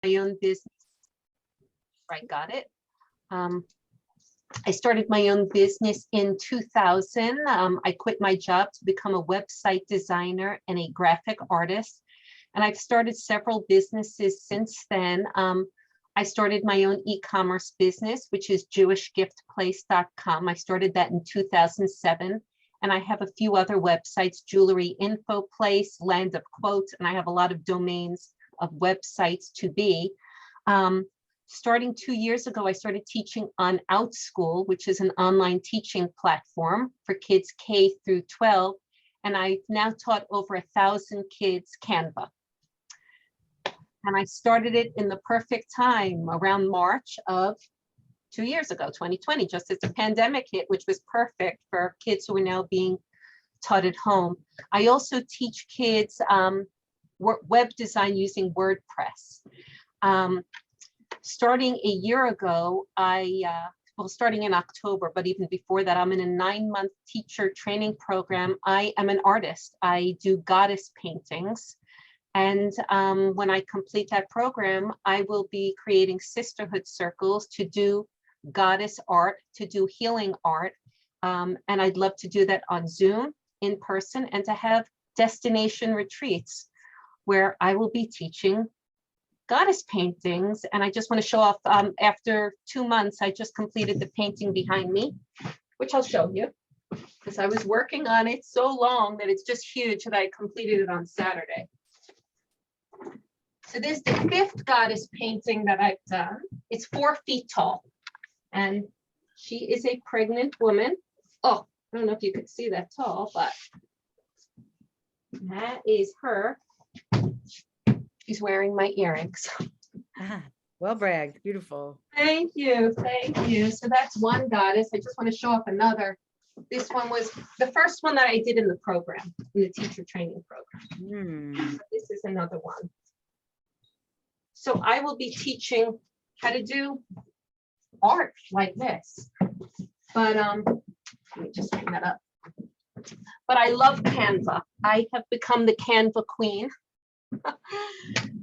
my own business. I got it. I started my own business in 2000. I quit my job to become a website designer and a graphic artist. And I've started several businesses since then. I started my own e-commerce business, which is jewishgiftplace.com. I started that in 2007. And I have a few other websites, Jewelry Info Place, Land of Quotes, and I have a lot of domains of websites to be. Starting 2 years ago, I started teaching on OutSchool, which is an online teaching platform for kids K through 12. And I've now taught over 1,000 kids Canva. And I started it in the perfect time around March of 2 years ago, 2020, just as the pandemic hit, which was perfect for kids who are now being taught at home. I also teach kids web design using WordPress. Starting a year ago, starting in October, but even before that, I'm in a 9-month teacher training program. I am an artist. I do goddess paintings. And when I complete that program, I will be creating sisterhood circles to do goddess art, to do healing art. And I'd love to do that on Zoom, in person, and to have destination retreats where I will be teaching goddess paintings. And I just want to show off, after 2 months, I just completed the painting behind me, which I'll show you, because I was working on it so long that it's just huge that I completed it on Saturday. So this is the 5th goddess painting that I've done. It's 4 feet tall, and she is a pregnant woman. Oh, I don't know if you could see that tall, but that is her. She's wearing my earrings. Well bragged, beautiful. Thank you, thank you. So that's one goddess. I just want to show off another. This one was the first one that I did in the program, in the teacher training program. This is another one. So I will be teaching how to do art like this. But let me just bring that up. But I love Canva. I have become the Canva queen.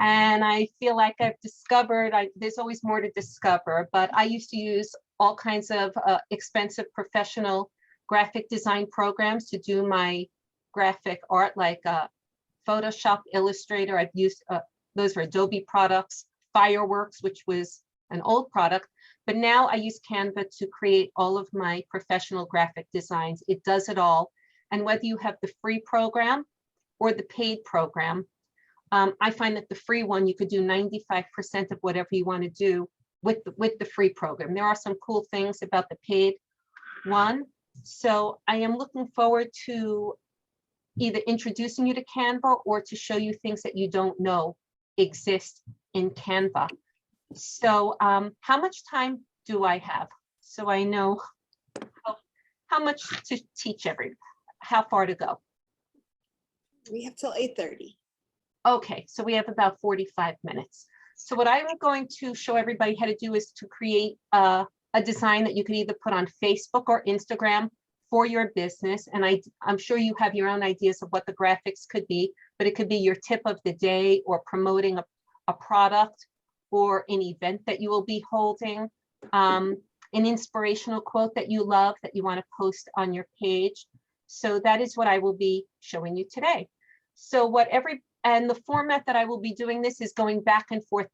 And I feel like I've discovered, there's always more to discover, but I used to use all kinds of expensive professional graphic design programs to do my graphic art, like Photoshop, Illustrator. I've used, those are Adobe products, Fireworks, which was an old product, but now I use Canva to create all of my professional graphic designs. It does it all. And whether you have the free program or the paid program, I find that the free one, you could do 95% of whatever you want to do with the free program. There are some cool things about the paid one. So I am looking forward to either introducing you to Canva or to show you things that you don't know exist in Canva. So how much time do I have? So I know how much to teach how far to go? We have till 8:30. Okay, so we have about 45 minutes. So what I'm going to show everybody how to do is to create a design that you can either put on Facebook or Instagram for your business. And I'm sure you have your own ideas of what the graphics could be, but it could be your tip of the day or promoting a product or an event that you will be holding, an inspirational quote that you love that you want to post on your page. So that is what I will be showing you today. So and the format that I will be doing this is going back and forth.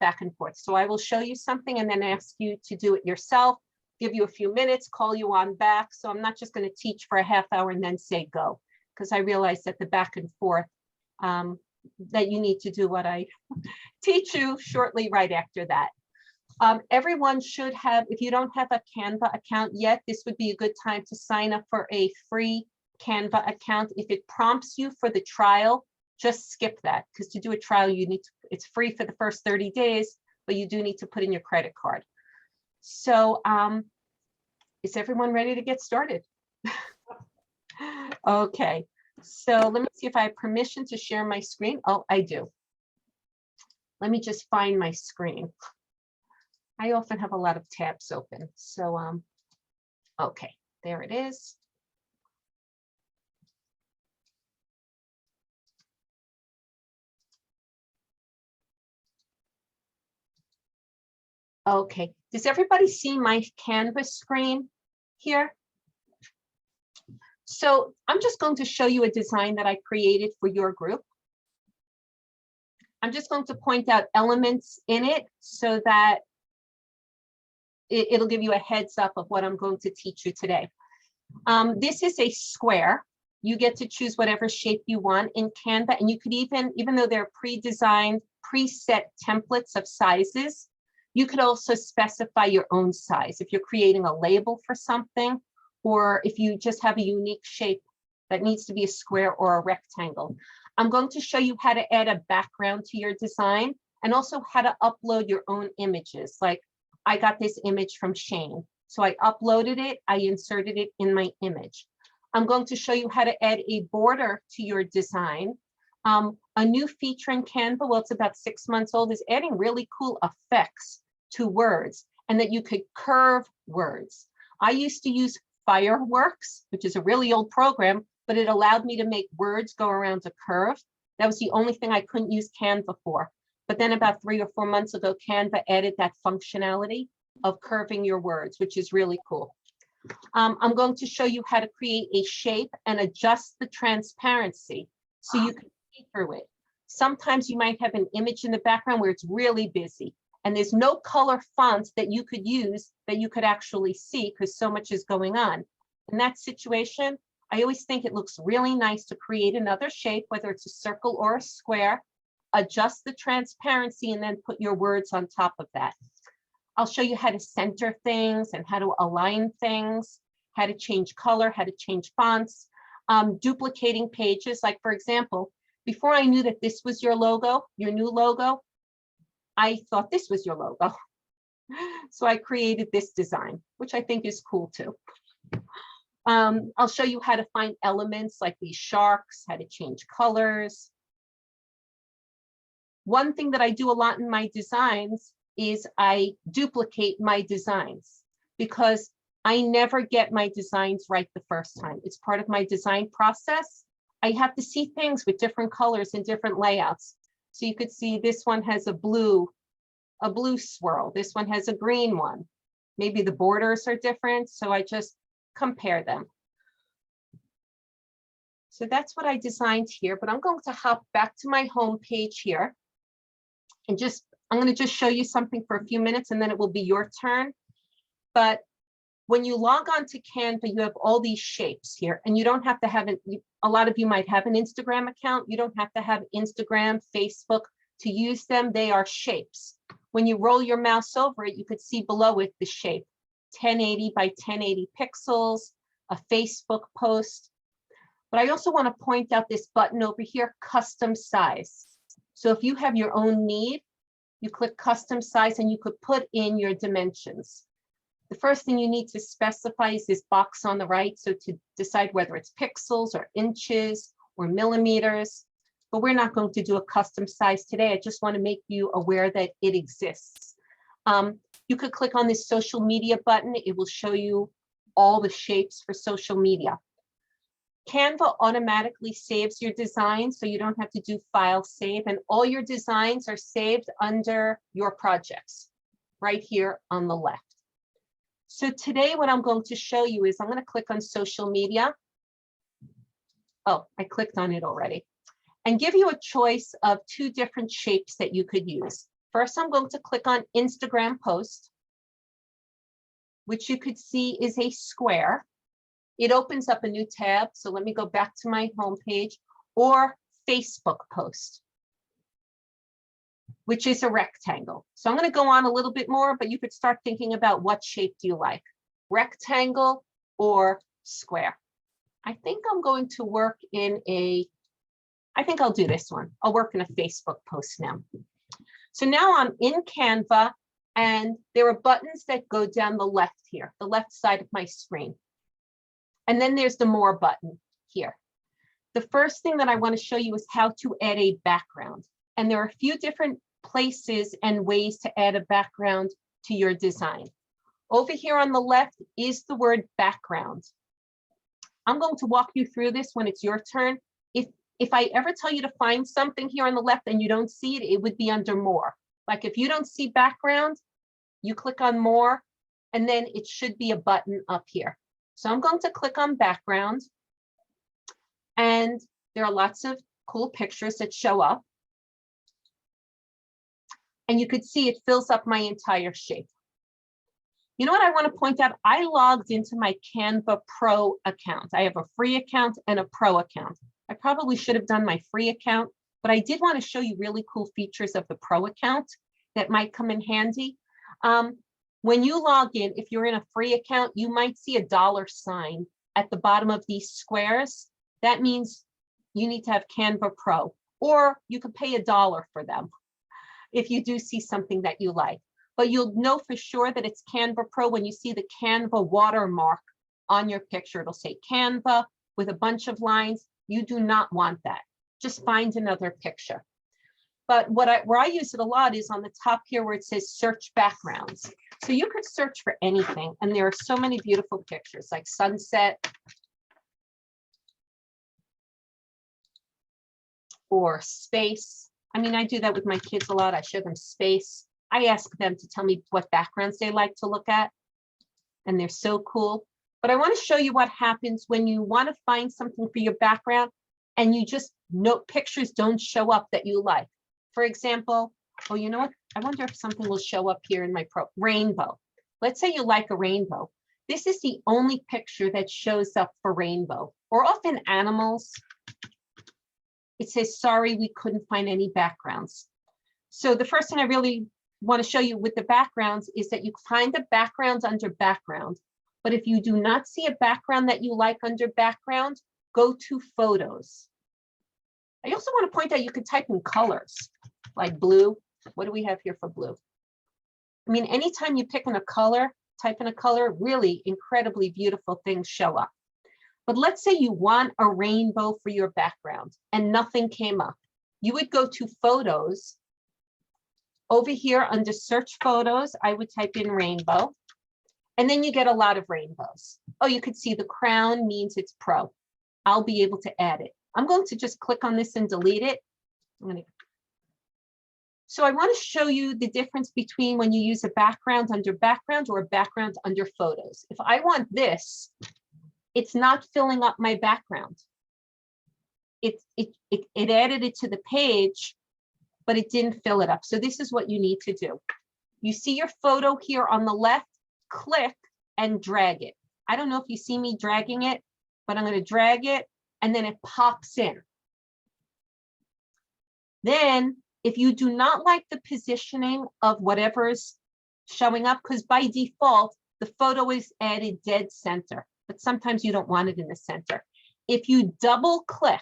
So I will show you something and then ask you to do it yourself, give you a few minutes, call you on back. So I'm not just going to teach for a half hour and then say go, because I realize that the back and forth, that you need to do what I teach you shortly right after that. Everyone should have, if you don't have a Canva account yet, this would be a good time to sign up for a free Canva account. If it prompts you for the trial, just skip that, because to do a trial, it's free for the first 30 days, but you do need to put in your credit card. So is everyone ready to get started? Okay, so let me see if I have permission to share my screen. Oh, I do. Let me just find my screen. I often have a lot of tabs open. So, okay, there it is. Okay, does everybody see my Canvas screen here? So I'm just going to show you a design that I created for your group. I'm just going to point out elements in it so that it'll give you a heads up of what I'm going to teach you today. This is a square. You get to choose whatever shape you want in Canva, and you could even though they're pre-designed, preset templates of sizes, you could also specify your own size if you're creating a label for something, or if you just have a unique shape that needs to be a square or a rectangle. I'm going to show you how to add a background to your design and also how to upload your own images. Like I got this image from Shane, so I uploaded it, I inserted it in my image. I'm going to show you how to add a border to your design. A new feature in Canva, well, it's about 6 months old, is adding really cool effects to words, and that you could curve words. I used to use Fireworks, which is a really old program, but it allowed me to make words go around a curve. That was the only thing I couldn't use Canva for. But then about 3 or 4 months ago, Canva added that functionality of curving your words, which is really cool. I'm going to show you how to create a shape and adjust the transparency so you can see through it. Sometimes you might have an image in the background where it's really busy and there's no color fonts that you could use that you could actually see because so much is going on. In that situation, I always think it looks really nice to create another shape, whether it's a circle or a square, adjust the transparency, and then put your words on top of that. I'll show you how to center things and how to align things, how to change color, how to change fonts, duplicating pages. Like for example, before I knew that this was your logo, your new logo, I thought this was your logo. So I created this design, which I think is cool too. I'll show you how to find elements like these sharks, how to change colors. One thing that I do a lot in my designs is I duplicate my designs because I never get my designs right the first time. It's part of my design process. I have to see things with different colors and different layouts. So you could see this one has a blue swirl. This one has a green one. Maybe the borders are different, so I just compare them. So that's what I designed here, but I'm going to hop back to my home page here and I'm going to just show you something for a few minutes and then it will be your turn. But when you log on to Canva, you have all these shapes here, and you don't have to have a lot of you might have an Instagram account. You don't have to have Instagram, Facebook to use them. They are shapes. When you roll your mouse over it, you could see below it the shape, 1080 by 1080 pixels, a Facebook post. But I also want to point out this button over here, custom size. So if you have your own need, you click custom size and you could put in your dimensions. The first thing you need to specify is this box on the right. So to decide whether it's pixels or inches or millimeters, but we're not going to do a custom size today. I just want to make you aware that it exists. You could click on this social media button. It will show you all the shapes for social media. Canva automatically saves your design, so you don't have to do file save, and all your designs are saved under your projects right here on the left. So today what I'm going to show you is I'm going to click on social media. Oh, I clicked on it already. And give you a choice of 2 different shapes that you could use. First, I'm going to click on Instagram post, which you could see is a square. It opens up a new tab. So let me go back to my home page, or Facebook post, which is a rectangle. So I'm going to go on a little bit more, but you could start thinking about what shape do you like, rectangle or square. I think I'm going to work in I think I'll do this one. I'll work in a Facebook post now. So now I'm in Canva, and there are buttons that go down the left here, the left side of my screen. And then there's the more button here. The first thing that I want to show you is how to add a background. And there are a few different places and ways to add a background to your design. Over here on the left is the word background. I'm going to walk you through this when it's your turn. If I ever tell you to find something here on the left and you don't see it, it would be under more. Like if you don't see background, you click on more, and then it should be a button up here. So I'm going to click on background, and there are lots of cool pictures that show up. And you could see it fills up my entire shape. You know what I want to point out? I logged into my Canva Pro account. I have a free account and a pro account. I probably should have done my free account, but I did want to show you really cool features of the pro account that might come in handy. When you log in, if you're in a free account, you might see a $sign at the bottom of these squares. That means you need to have Canva Pro, or you could pay $1 for them if you do see something that you like. But you'll know for sure that it's Canva Pro when you see the Canva watermark on your picture. It'll say Canva with a bunch of lines. You do not want that. Just find another picture. But where I use it a lot is on the top here where it says search backgrounds. So you could search for anything, and there are so many beautiful pictures like sunset or space. I mean, I do that with my kids a lot. I show them space. I ask them to tell me what backgrounds they like to look at, and they're so cool. But I want to show you what happens when you want to find something for your background and you just pictures don't show up that you like. For example, oh, you know what? I wonder if something will show up here in my rainbow. Let's say you like a rainbow. This is the only picture that shows up for rainbow, or often animals. It says, sorry, we couldn't find any backgrounds. So the first thing I really want to show you with the backgrounds is that you find the backgrounds under background. But if you do not see a background that you like under background, go to photos. I also want to point out you could type in colors like blue. What do we have here for blue? I mean, anytime you pick in a color, type in a color, really incredibly beautiful things show up. But let's say you want a rainbow for your background and nothing came up. You would go to photos. Over here under search photos, I would type in rainbow, and then you get a lot of rainbows. Oh, you could see the crown means it's pro. I'll be able to add it. I'm going to just click on this and delete it. So I want to show you the difference between when you use a background under background or a background under photos. If I want this, it's not filling up my background. It added it to the page, but it didn't fill it up. So this is what you need to do. You see your photo here on the left, click and drag it. I don't know if you see me dragging it, but I'm going to drag it and then it pops in. Then if you do not like the positioning of whatever's showing up, because by default, the photo is added dead center, but sometimes you don't want it in the center. If you double click,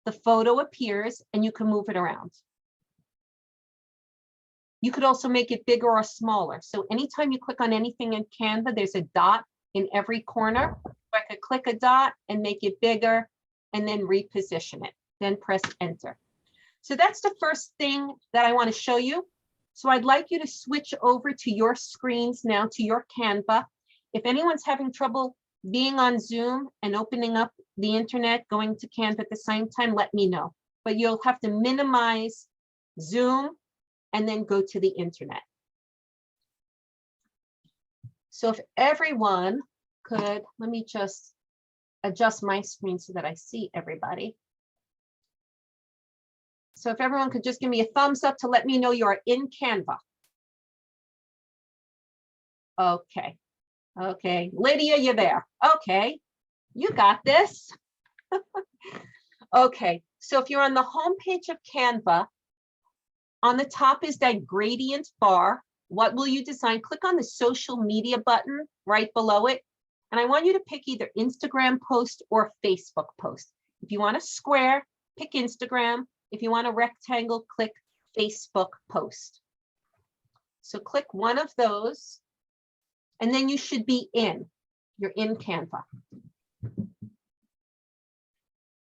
the photo appears and you can move it around. You could also make it bigger or smaller. So anytime you click on anything in Canva, there's a dot in every corner. I could click a dot and make it bigger and then reposition it, then press enter. So that's the first thing that I want to show you. So I'd like you to switch over to your screens now, to your Canva. If anyone's having trouble being on Zoom and opening up the internet, going to Canva at the same time, let me know. But you'll have to minimize Zoom and then go to the internet. So if everyone could, let me just adjust my screen so that I see everybody. So if everyone could just give me a thumbs up to let me know you're in Canva. Okay. Okay, Lydia, you're there. Okay, you got this. Okay, so if you're on the home page of Canva, on the top is that gradient bar. What will you design? Click on the social media button right below it. And I want you to pick either Instagram post or Facebook post. If you want a square, pick Instagram. If you want a rectangle, click Facebook post. So click one of those. And then you should be in. You're in Canva.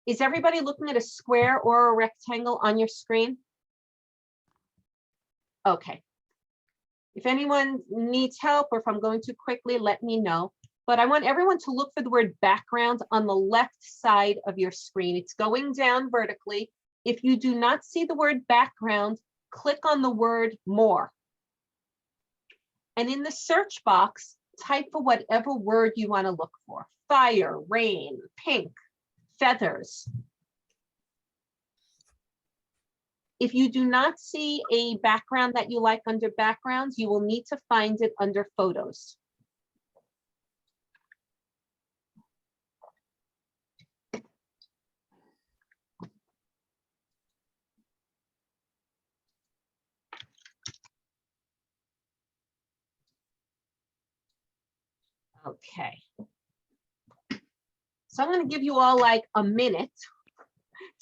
Is everybody looking at a square or a rectangle on your screen? Okay. If anyone needs help or if I'm going too quickly, let me know. But I want everyone to look for the word background on the left side of your screen. It's going down vertically. If you do not see the word background, click on the word more. And in the search box, type for whatever word you want to look for. Fire, rain, pink, feathers. If you do not see a background that you like under backgrounds, you will need to find it under photos. Okay. So I'm going to give you all like a minute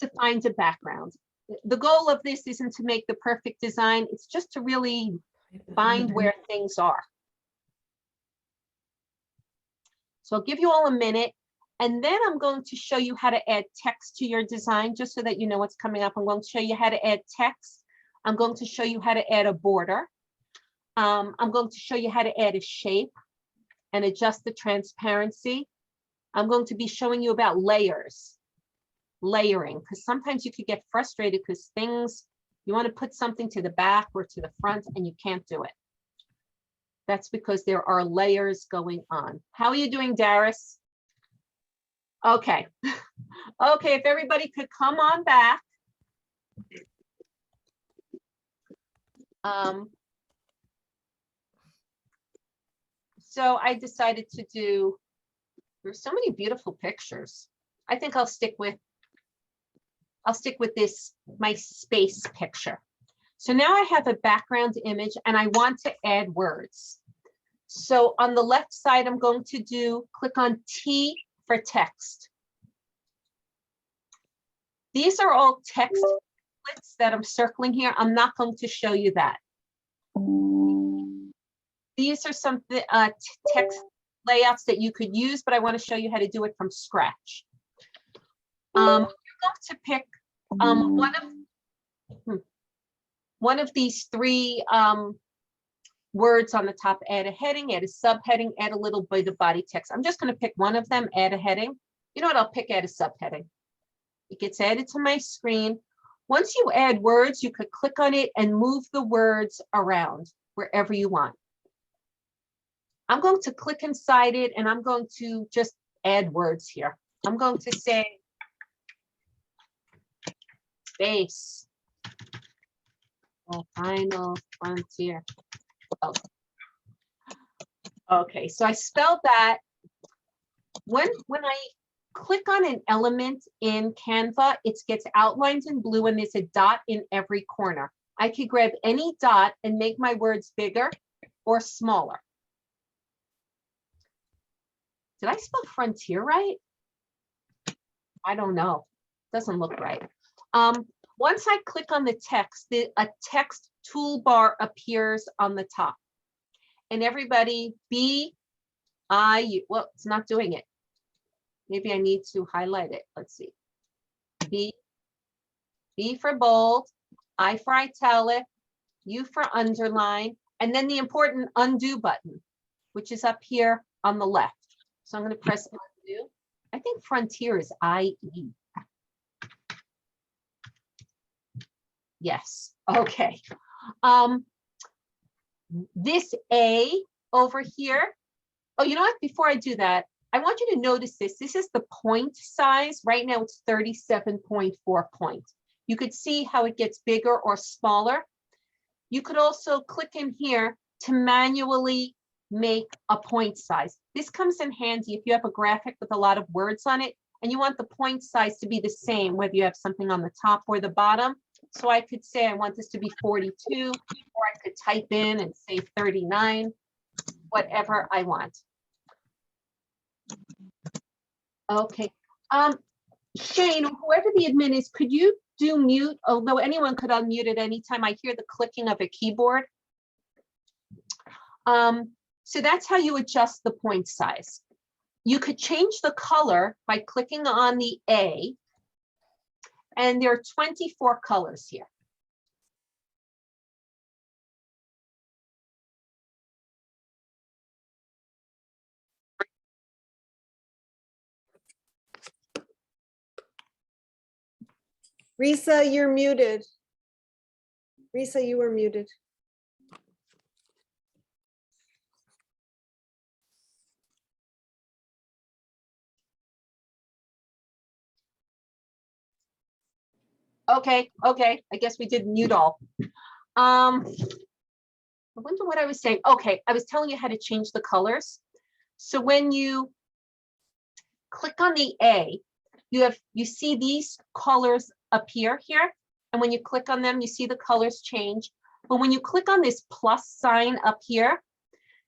to find a background. The goal of this isn't to make the perfect design. It's just to really find where things are. So I'll give you all a minute, and then I'm going to show you how to add text to your design, just so that you know what's coming up. I'm going to show you how to add text. I'm going to show you how to add a border. I'm going to show you how to add a shape and adjust the transparency. I'm going to be showing you about layers, layering, because sometimes you could get frustrated because things, you want to put something to the back or to the front and you can't do it. That's because there are layers going on. How are you doing, Darius? Okay. Okay, if everybody could come on back. So I decided to do, there's so many beautiful pictures. I think I'll stick with this, my space picture. So now I have a background image and I want to add words. So on the left side, I'm going to click on T for text. These are all text templates that I'm circling here. I'm not going to show you that. These are some text layouts that you could use, but I want to show you how to do it from scratch. You're going to pick one of these three words on the top. Add a heading, add a subheading, add a little bit of body text. I'm just going to pick one of them, add a heading. You know what? I'll pick add a subheading. It gets added to my screen. Once you add words, you could click on it and move the words around wherever you want. I'm going to click inside it and I'm going to just add words here. I'm going to say space. The final frontier. Oh. Okay, so I spelled that. When I click on an element in Canva, it gets outlined in blue and there's a dot in every corner. I could grab any dot and make my words bigger or smaller. Did I spell frontier right? I don't know. Doesn't look right. Once I click on the text, a text toolbar appears on the top. And everybody, well, it's not doing it. Maybe I need to highlight it. Let's see. B for bold, I for italic, U for underline, and then the important undo button, which is up here on the left. So I'm going to press undo. I think frontier is IE. Yes. Okay. This A over here. Oh, you know what? Before I do that, I want you to notice this. This is the point size. Right now it's 37.4 points. You could see how it gets bigger or smaller. You could also click in here to manually make a point size. This comes in handy if you have a graphic with a lot of words on it and you want the point size to be the same, whether you have something on the top or the bottom. So I could say I want this to be 42, or I could type in and say 39, whatever I want. Okay. Shane, whoever the admin is, could you do mute? Although anyone could unmute at any time. I hear the clicking of a keyboard. So that's how you adjust the point size. You could change the color by clicking on the A, and there are 24 colors here. Risa, you're muted. Risa, you were muted. Okay, I guess we did mute all. I wonder what I was saying. Okay, I was telling you how to change the colors. So when you click on the A, you see these colors appear here. And when you click on them, you see the colors change. But when you click on this plus sign up here,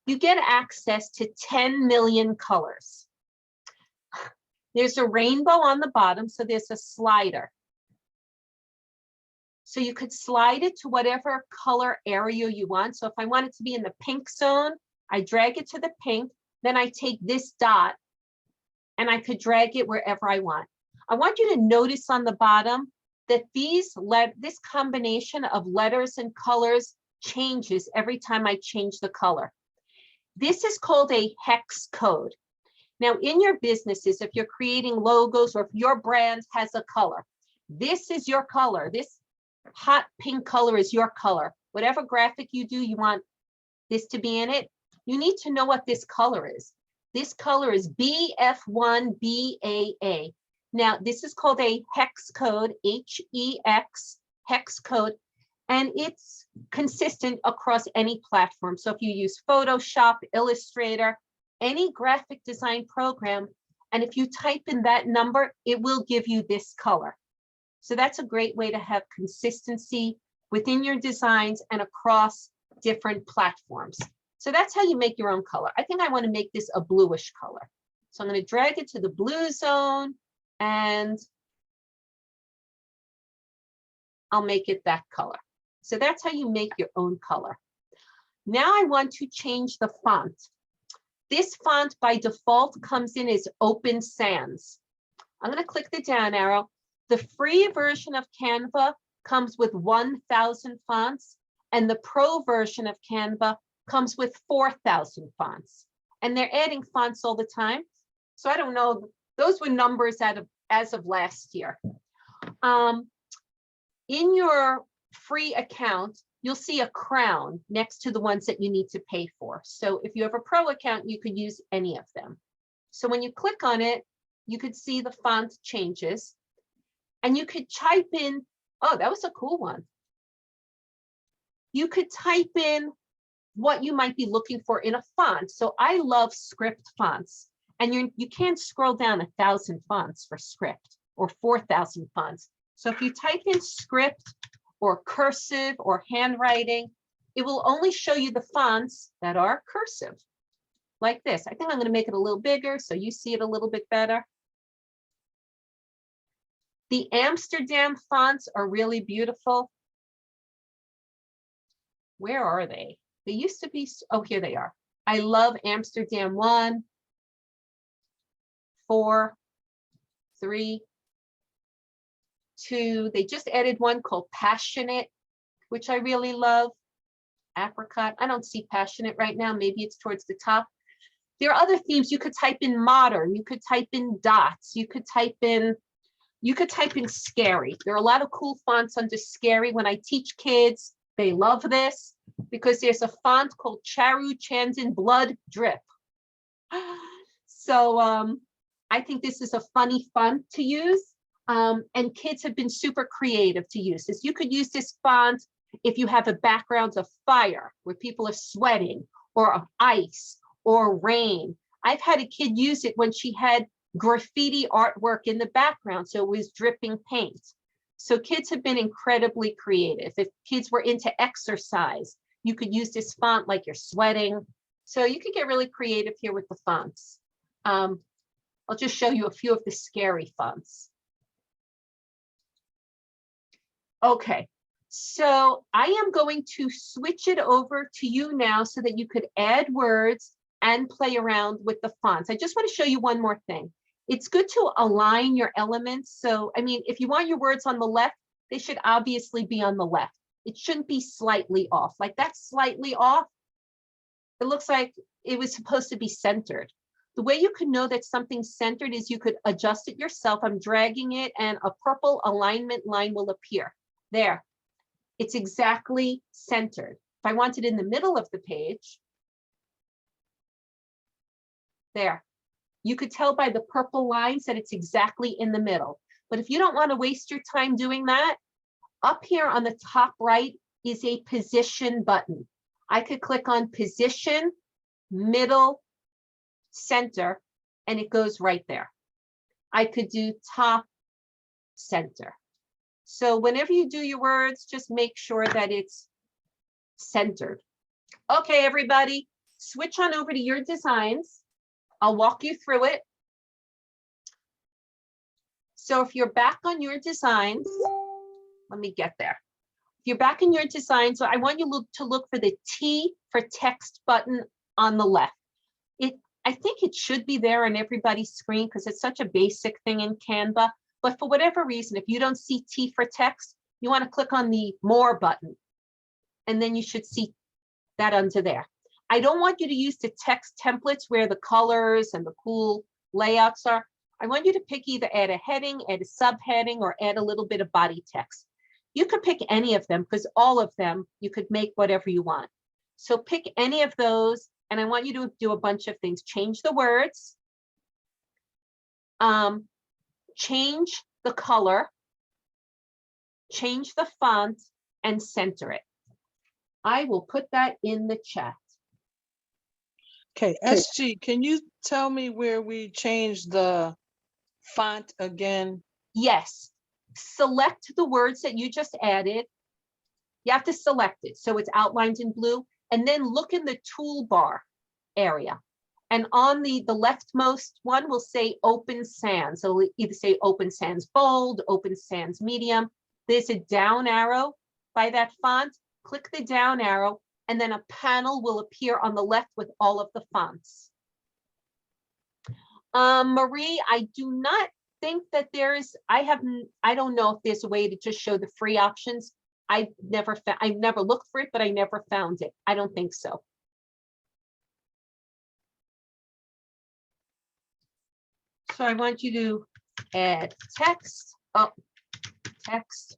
you get access to 10 million colors. There's a rainbow on the bottom, so there's a slider. So you could slide it to whatever color area you want. So if I want it to be in the pink zone, I drag it to the pink, then I take this dot and I could drag it wherever I want. I want you to notice on the bottom that this combination of letters and colors changes every time I change the color. This is called a hex code. Now in your businesses, if you're creating logos or if your brand has a color, this is your color. This hot pink color is your color. Whatever graphic you do, you want this to be in it. You need to know what this color is. This color is BF1BAA. Now, this is called a hex code, HEX, hex code, and it's consistent across any platform. So if you use Photoshop, Illustrator, any graphic design program, and if you type in that number, it will give you this color. So that's a great way to have consistency within your designs and across different platforms. So that's how you make your own color. I think I want to make this a bluish color. So I'm going to drag it to the blue zone and I'll make it that color. So that's how you make your own color. Now I want to change the font. This font by default comes in as Open Sans. I'm going to click the down arrow. The free version of Canva comes with 1,000 fonts, and the pro version of Canva comes with 4,000 fonts. And they're adding fonts all the time. So I don't know, those were numbers as of last year. In your free account, you'll see a crown next to the ones that you need to pay for. So if you have a pro account, you could use any of them. So when you click on it, you could see the font changes. And you could type in, oh, that was a cool one. You could type in what you might be looking for in a font. So I love script fonts. And you can't scroll down 1,000 fonts for script or 4,000 fonts. So if you type in script or cursive or handwriting, it will only show you the fonts that are cursive, like this. I think I'm going to make it a little bigger so you see it a little bit better. The Amsterdam fonts are really beautiful. Where are they? They used to be, oh, here they are. I love Amsterdam 1, 4, 3, 2. They just added one called Passionate, which I really love. Apricot. I don't see Passionate right now. Maybe it's towards the top. There are other themes. You could type in modern. You could type in dots. You could type in scary. There are a lot of cool fonts under scary. When I teach kids, they love this because there's a font called Charu Chandan Blood Drip. So I think this is a funny font to use. And kids have been super creative to use this. You could use this font if you have a background of fire where people are sweating, or of ice or rain. I've had a kid use it when she had graffiti artwork in the background, so it was dripping paint. So kids have been incredibly creative. If kids were into exercise, you could use this font like you're sweating. So you could get really creative here with the fonts. I'll just show you a few of the scary fonts. Okay, so I am going to switch it over to you now so that you could add words and play around with the fonts. I just want to show you one more thing. It's good to align your elements. So, I mean, if you want your words on the left, they should obviously be on the left. It shouldn't be slightly off. Like that's slightly off. It looks like it was supposed to be centered. The way you can know that something's centered is you could adjust it yourself. I'm dragging it and a purple alignment line will appear. There, it's exactly centered. If I want it in the middle of the page, there. You could tell by the purple lines that it's exactly in the middle. But if you don't want to waste your time doing that, Up here on the top right is a position button. I could click on position, middle, center, and it goes right there. I could do top, center. So whenever you do your words, just make sure that it's centered. Okay, everybody, switch on over to your designs. I'll walk you through it. So if you're back on your designs, let me get there. If you're back in your design, so I want you to look for the T for text button on the left. I think it should be there on everybody's screen because it's such a basic thing in Canva. But for whatever reason, if you don't see T for text, you want to click on the More button. And then you should see that under there. I don't want you to use the text templates where the colors and the cool layouts are. I want you to pick either add a heading, add a subheading, or add a little bit of body text. You could pick any of them because all of them, you could make whatever you want. So pick any of those, and I want you to do a bunch of things. Change the words, change the color, change the font, and center it. I will put that in the chat. Okay, SG, can you tell me where we changed the font again? Yes, select the words that you just added. You have to select it so it's outlined in blue, and then look in the toolbar area. And on the leftmost one will say Open Sans. So it'll either say Open Sans Bold, Open Sans Medium. There's a down arrow by that font. Click the down arrow, and then a panel will appear on the left with all of the fonts. Marie, I do not think that there is, I don't know if there's a way to just show the free options. I never looked for it, but I never found it. I don't think so. So I want you to add text, text,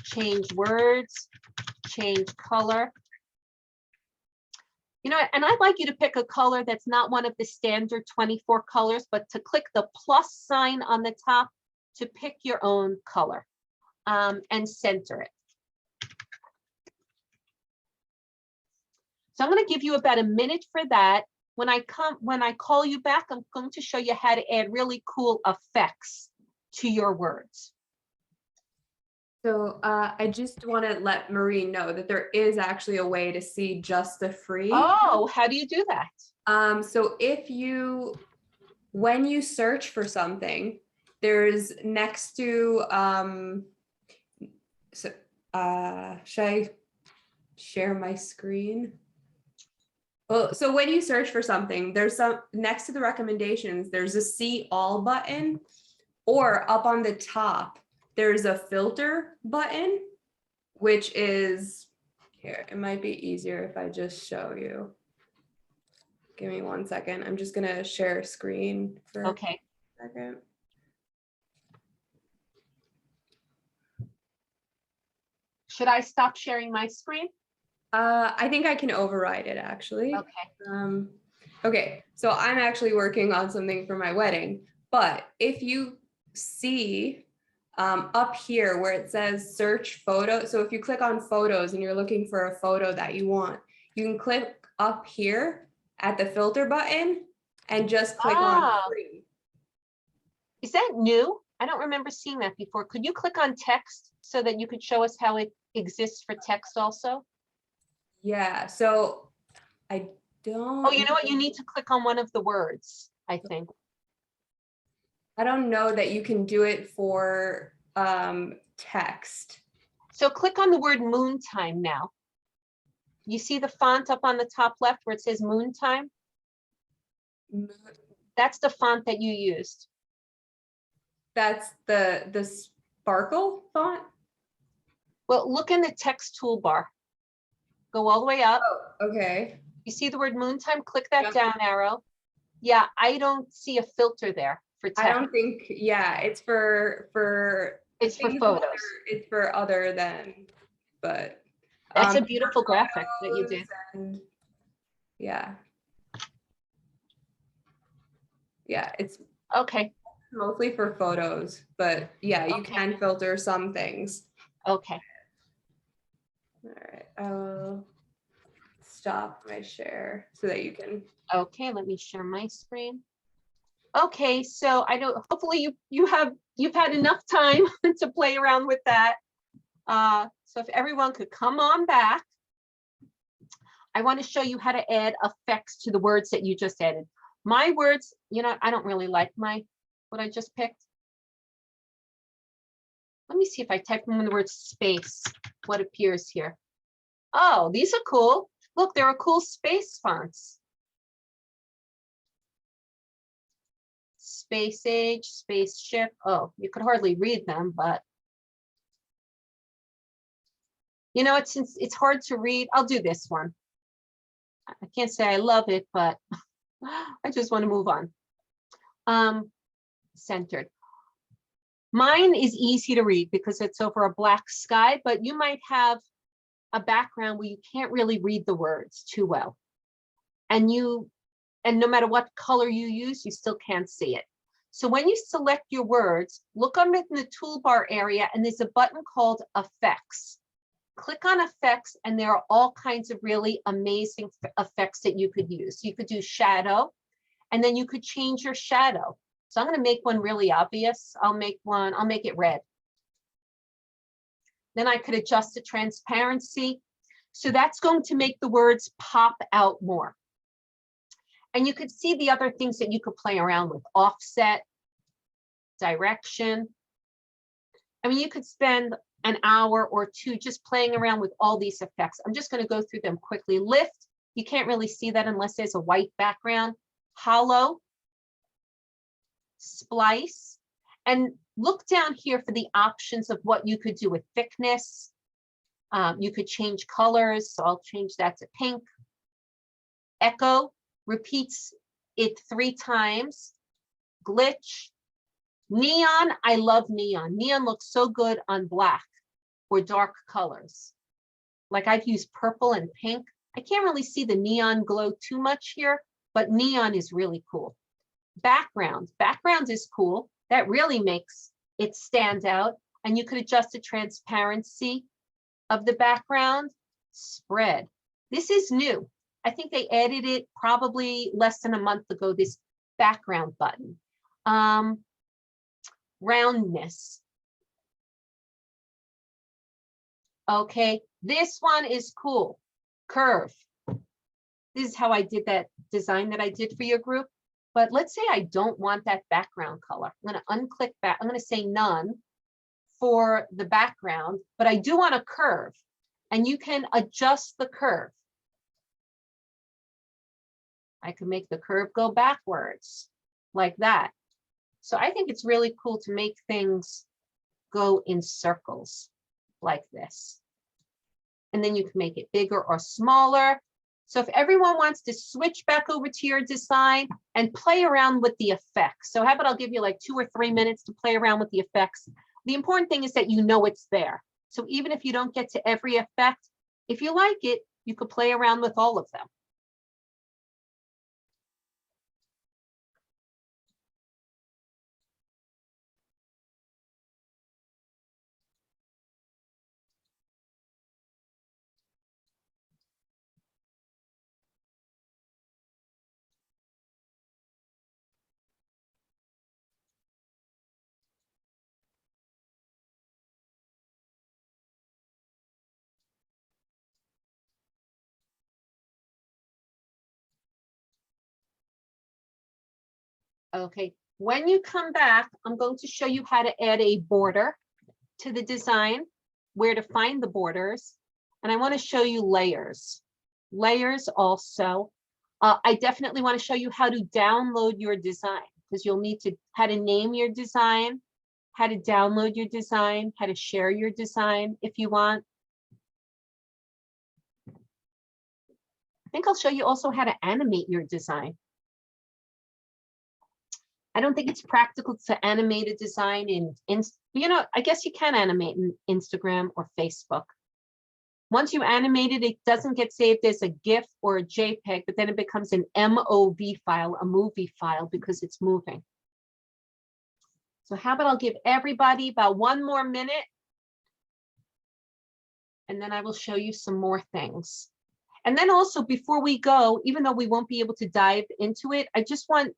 change words, change color. You know, and I'd like you to pick a color that's not one of the standard 24 colors, but to click the plus sign on the top to pick your own color and center it. So I'm going to give you about a minute for that. When I call you back, I'm going to show you how to add really cool effects to your words. So I just want to let Marie know that there is actually a way to see just the free. Oh, how do you do that? So when you search for something, there's next to, should I share my screen? Well, so when you search for something, there's some next to the recommendations, there's a See All button, or up on the top, there's a filter button, which is here. It might be easier if I just show you. Give me 1 second. I'm just gonna share screen for a second. Should I stop sharing my screen? I think I can override it actually. Okay. Okay, so I'm actually working on something for my wedding, but if you see up here where it says search photo, so if you click on photos and you're looking for a photo that you want, you can click up here at the filter button and just click on free. Is that new? I don't remember seeing that before. Could you click on text so that you could show us how it exists for text also? Yeah, so I don't. Oh, you know what? You need to click on one of the words, I think. I don't know that you can do it for text. So click on the word moon time now. You see the font up on the top left where it says moon time? That's the font that you used. That's the sparkle font? Well, look in the text toolbar. Go all the way up. Oh, okay. You see the word moon time? Click that Yep. down arrow. Yeah, I don't see a filter there for text. I don't think, yeah, it's for It's for things photos. It's for other than, but That's a beautiful graphic that you did. and, yeah. Yeah, it's Okay. Mostly for photos, but yeah, you Okay. can filter some things. Okay. All right, I'll stop my share so that you can. Okay, let me share my screen. Okay, so I don't, hopefully you've had enough time to play around with that. So if everyone could come on back. I want to show you how to add effects to the words that you just added. My words, you know, I don't really like what I just picked. Let me see if I type in the word space, what appears here. Oh, these are cool. Look, there are cool space fonts. Space age, spaceship. Oh, you could hardly read them, but you know, it's hard to read. I'll do this one. I can't say I love it, but I just want to move on. Centered. Mine is easy to read because it's over a black sky, but you might have a background where you can't really read the words too well. And no matter what color you use, you still can't see it. So when you select your words, look up in the toolbar area and there's a button called Effects. Click on Effects and there are all kinds of really amazing effects that you could use. You could do shadow and then you could change your shadow. So I'm going to make one really obvious. I'll make it red. Then I could adjust the transparency. So that's going to make the words pop out more. And you could see the other things that you could play around with: offset, direction. I mean, you could spend an hour or two just playing around with all these effects. I'm just going to go through them quickly. Lift, you can't really see that unless there's a white background. Hollow, splice, and look down here for the options of what you could do with thickness. You could change colors, so I'll change that to pink. Echo repeats it 3 times. Glitch. Neon, I love neon. Neon looks so good on black or dark colors. Like I've used purple and pink. I can't really see the neon glow too much here, but neon is really cool. Background is cool. That really makes it stand out. And you could adjust the transparency of the background. Spread. This is new. I think they added it probably less than a month ago, this background button. Roundness. Okay, this one is cool. Curve. This is how I did that design that I did for your group. But let's say I don't want that background color. I'm going to unclick back. I'm going to say none for the background, but I do want a curve. And you can adjust the curve. I can make the curve go backwards like that. So I think it's really cool to make things go in circles like this. And then you can make it bigger or smaller. So if everyone wants to switch back over to your design and play around with the effects. So how about I'll give you like 2 or 3 minutes to play around with the effects. The important thing is that you know it's there. So even if you don't get to every effect, if you like it, you could play around with all of them. Okay, when you come back, I'm going to show you how to add a border to the design, where to find the borders, and I want to show you layers. Layers also. I definitely want to show you how to download your design, because you'll need to how to name your design, how to download your design, how to share your design if you want. I think I'll show you also how to animate your design. I don't think it's practical to animate a design in you know, I guess you can animate in Instagram or Facebook. Once you animate it, it doesn't get saved as a GIF or a JPEG, but then it becomes an MOV file, a movie file, because it's moving. So how about I'll give everybody about 1 more minute. And then I will show you some more things. And then also before we go, even though we won't be able to dive into it, I just want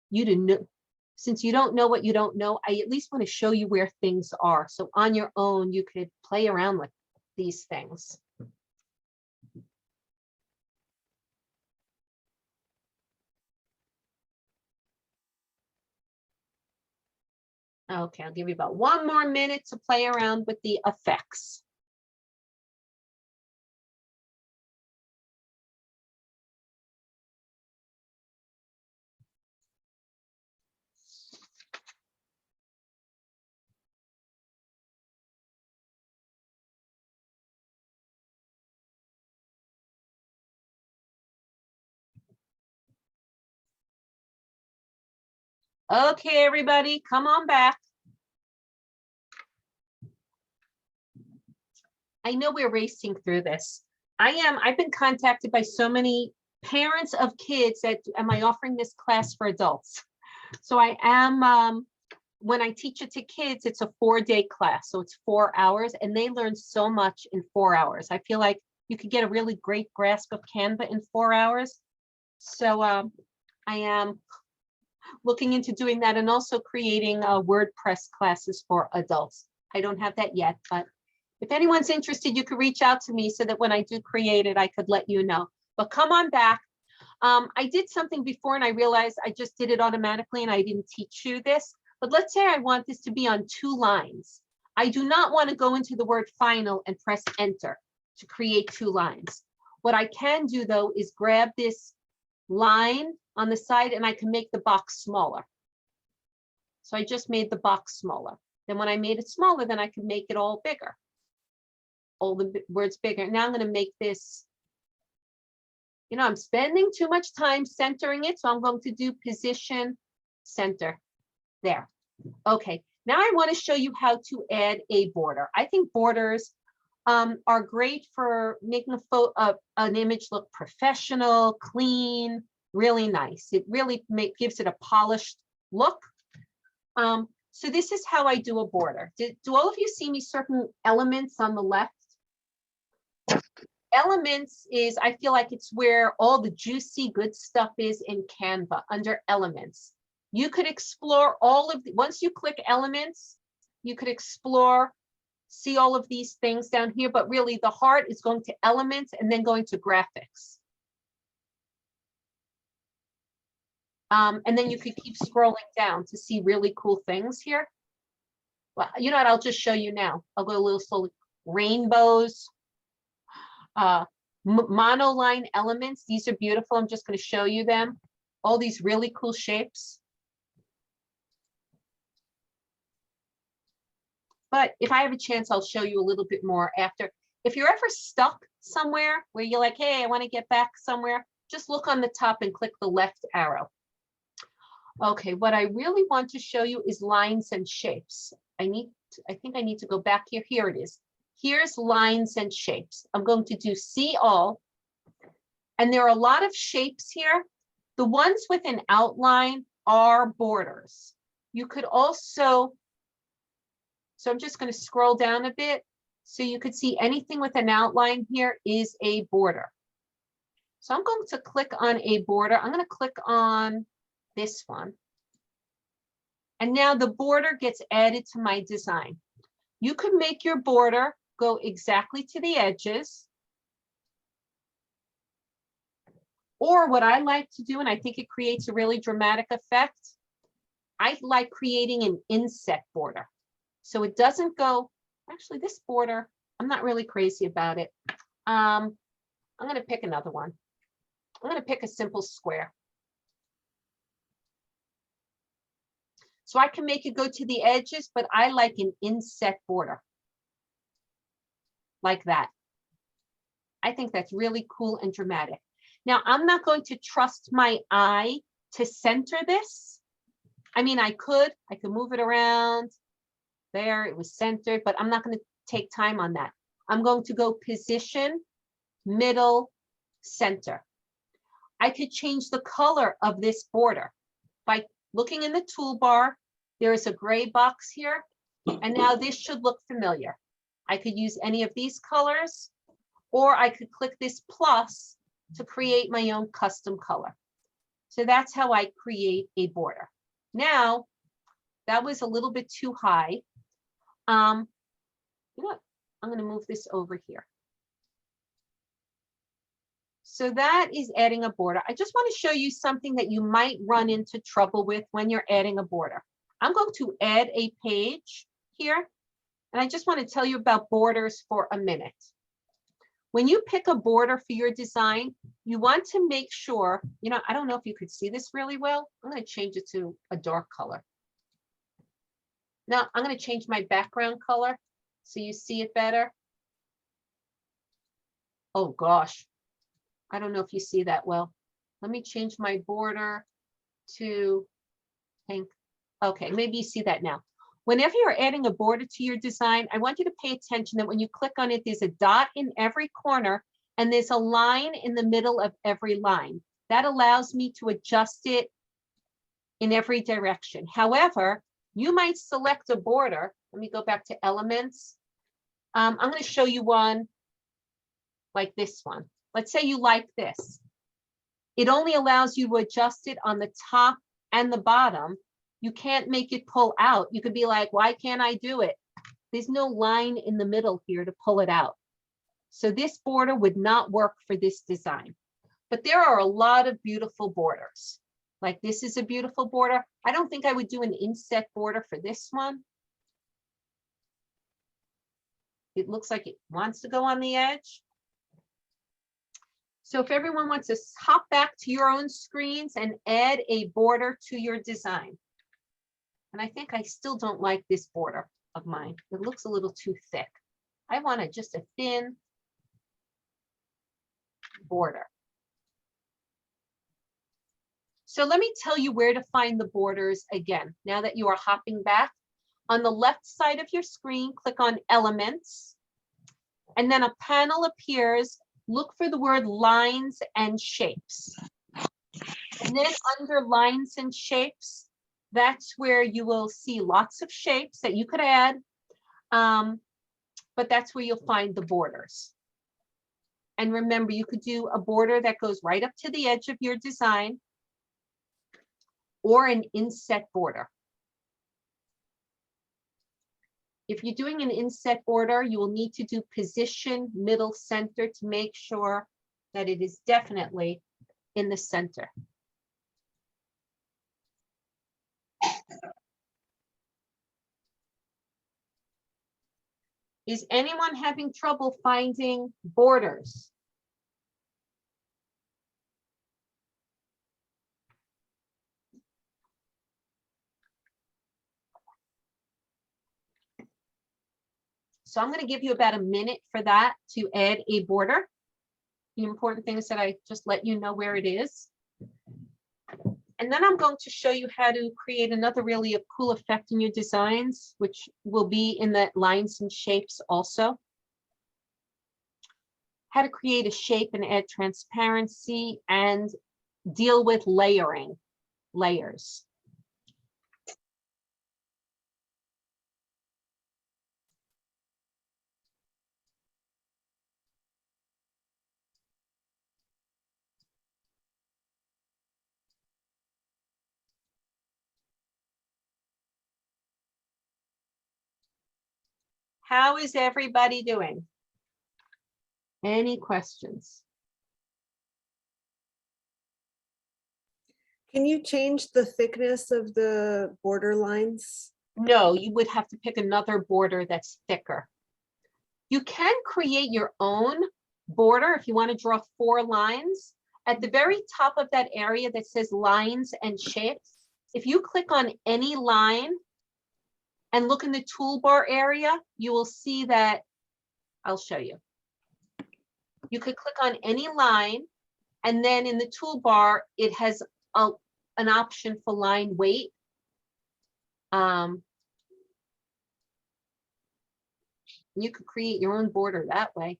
you to know, since you don't know what you don't know, I at least want to show you where things are. So on your own, you could play around with these things. Okay, I'll give you about 1 more minute to play around with the effects. Okay, everybody, come on back. I know we're racing through this. I've been contacted by so many parents of kids that, am I offering this class for adults? So I am, when I teach it to kids, it's a 4-day class. So it's 4 hours and they learn so much in 4 hours. I feel like you could get a really great grasp of Canva in 4 hours. So I am looking into doing that and also creating WordPress classes for adults. I don't have that yet, but if anyone's interested, you could reach out to me so that when I do create it, I could let you know. But come on back. I did something before and I realized I just did it automatically and I didn't teach you this. But let's say I want this to be on 2 lines. I do not want to go into the word final and press enter to create 2 lines. What I can do though is grab this line on the side and I can make the box smaller. So I just made the box smaller. Then when I made it smaller, then I can make it all bigger. All the words bigger. Now I'm going to make this, you know, I'm spending too much time centering it. So I'm going to do position center there. Okay. Now I want to show you how to add a border. I think borders are great for making an image look professional, clean, really nice. It really gives it a polished look. So this is how I do a border. Do all of you see me certain elements on the left? Elements is, I feel like it's where all the juicy good stuff is in Canva under elements. You could explore all of the, once you click elements, you could explore, see all of these things down here, but really the heart is going to elements and then going to graphics. And then you could keep scrolling down to see really cool things here. Well, you know what, I'll just show you now. I'll go a little slowly. Rainbows, monoline elements. These are beautiful. I'm just going to show you them. All these really cool shapes. But if I have a chance, I'll show you a little bit more after. If you're ever stuck somewhere where you're like, hey, I want to get back somewhere, just look on the top and click the left arrow. Okay, what I really want to show you is lines and shapes. I think I need to go back here. Here it is. Here's lines and shapes. I'm going to do see all. And there are a lot of shapes here. The ones with an outline are borders. You could also, so I'm just going to scroll down a bit. So you could see anything with an outline here is a border. So I'm going to click on a border. I'm going to click on this one. And now the border gets added to my design. You could make your border go exactly to the edges. Or what I like to do, and I think it creates a really dramatic effect, I like creating an inset border. So it doesn't go, actually this border, I'm not really crazy about it. I'm going to pick another one. I'm going to pick a simple square. So I can make it go to the edges, but I like an inset border. Like that. I think that's really cool and dramatic. Now, I'm not going to trust my eye to center this. I mean, I could move it around. There, it was centered, but I'm not going to take time on that. I'm going to go position, middle, center. I could change the color of this border by looking in the toolbar There is a gray box here, and now this should look familiar. I could use any of these colors, or I could click this plus to create my own custom color. So that's how I create a border. Now, that was a little bit too high. You know what? I'm going to move this over here. So that is adding a border. I just want to show you something that you might run into trouble with when you're adding a border. I'm going to add a page here, and I just want to tell you about borders for a minute. When you pick a border for your design, you want to make sure, you know, I don't know if you could see this really well. I'm going to change it to a dark color. Now I'm going to change my background color so you see it better. Oh gosh, I don't know if you see that well. Let me change my border to pink. Okay, maybe you see that now. Whenever you're adding a border to your design, I want you to pay attention that when you click on it, there's a dot in every corner and there's a line in the middle of every line. That allows me to adjust it in every direction. However, you might select a border. Let me go back to elements. I'm going to show you one like this one. Let's say you like this. It only allows you to adjust it on the top and the bottom. You can't make it pull out. You could be like, why can't I do it? There's no line in the middle here to pull it out. So this border would not work for this design. But there are a lot of beautiful borders. Like this is a beautiful border. I don't think I would do an inset border for this one. It looks like it wants to go on the edge. So if everyone wants to hop back to your own screens and add a border to your design. And I think I still don't like this border of mine. It looks a little too thick. I want just a thin border. So let me tell you where to find the borders again. Now that you are hopping back, on the left side of your screen, click on Elements, and then a panel appears. Look for the word Lines and Shapes. And then under Lines and Shapes, that's where you will see lots of shapes that you could add, but that's where you'll find the borders. And remember, you could do a border that goes right up to the edge of your design, or an inset border. If you're doing an inset border, you will need to do position, middle, center to make sure that it is definitely in the center. Is anyone having trouble finding borders? So I'm going to give you about a minute for that to add a border. The important thing is that I just let you know where it is. And then I'm going to show you how to create another really cool effect in your designs, which will be in the Lines and Shapes also. How to create a shape and add transparency and deal with layering, layers. How is everybody doing? Any questions? Can you change the thickness of the border lines? No, you would have to pick another border that's thicker. You can create your own border if you want to draw 4 lines. At the very top of that area that says Lines and Shapes, if you click on any line and look in the toolbar area, you will see that, I'll show you. You could click on any line, and then in the toolbar, it has an option for line weight. You could create your own border that way.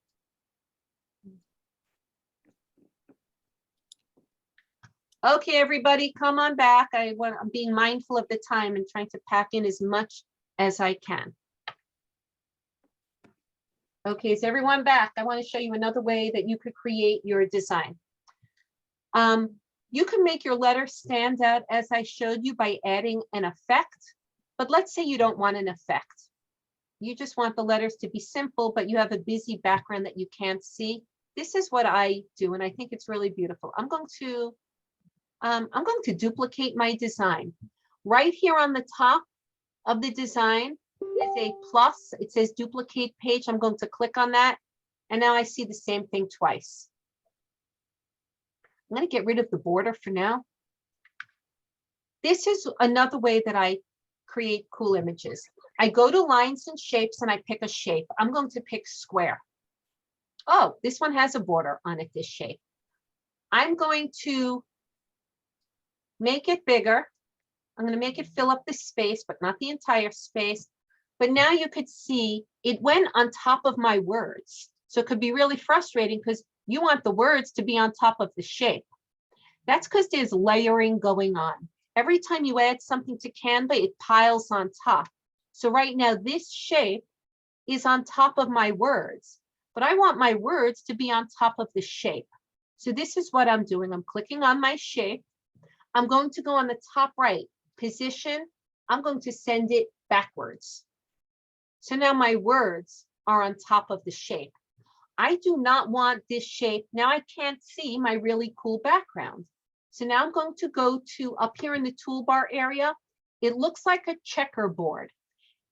Okay, everybody, come on back. I'm being mindful of the time and trying to pack in as much as I can. Okay, is everyone back? I want to show you another way that you could create your design. You can make your letter stand out as I showed you by adding an effect, but let's say you don't want an effect. You just want the letters to be simple, but you have a busy background that you can't see. This is what I do, and I think it's really beautiful. I'm going to duplicate my design. Right here on the top of the design is a plus. It says duplicate page. I'm going to click on that. And now I see the same thing twice. I'm going to get rid of the border for now. This is another way that I create cool images. I go to lines and shapes and I pick a shape. I'm going to pick square. Oh, this one has a border on it, this shape. I'm going to make it bigger. I'm going to make it fill up the space, but not the entire space. But now you could see it went on top of my words. So it could be really frustrating because you want the words to be on top of the shape. That's because there's layering going on. Every time you add something to Canva, it piles on top. So right now this shape is on top of my words, but I want my words to be on top of the shape. So this is what I'm doing. I'm clicking on my shape. I'm going to go on the top right position. I'm going to send it backwards. So now my words are on top of the shape. I do not want this shape. Now I can't see my really cool background. So now I'm going to go to up here in the toolbar area. It looks like a checkerboard.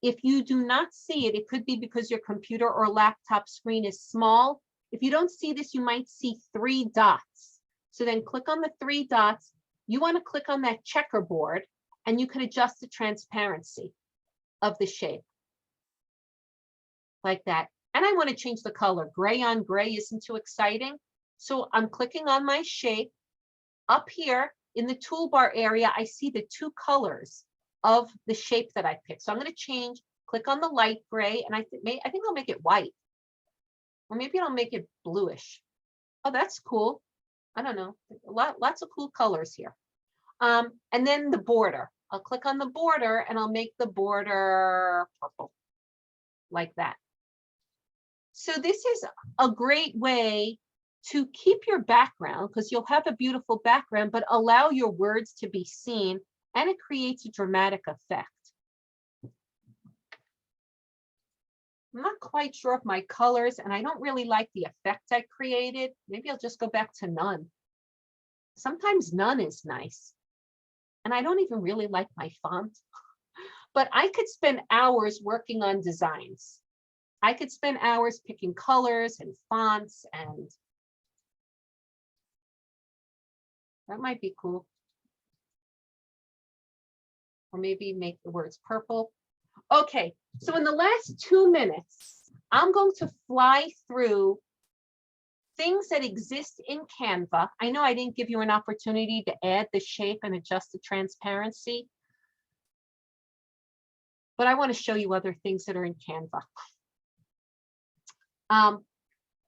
If you do not see it, it could be because your computer or laptop screen is small. If you don't see this, you might see 3 dots. So then click on the 3 dots. You want to click on that checkerboard and you can adjust the transparency of the shape like that. And I want to change the color. Gray on gray isn't too exciting. So I'm clicking on my shape. Up here in the toolbar area, I see the 2 colors of the shape that I picked. So I'm going to change, click on the light gray, and I think I'll make it white. Or maybe I'll make it bluish. Oh, that's cool. I don't know. Lots of cool colors here. And then the border. I'll click on the border and I'll make the border purple like that. So this is a great way to keep your background because you'll have a beautiful background, but allow your words to be seen and it creates a dramatic effect. I'm not quite sure of my colors and I don't really like the effect I created. Maybe I'll just go back to none. Sometimes none is nice. And I don't even really like my font, but I could spend hours working on designs. I could spend hours picking colors and fonts, and that might be cool. Or maybe make the words purple. Okay, so in the last 2 minutes, I'm going to fly through things that exist in Canva. I know I didn't give you an opportunity to add the shape and adjust the transparency, but I want to show you other things that are in Canva.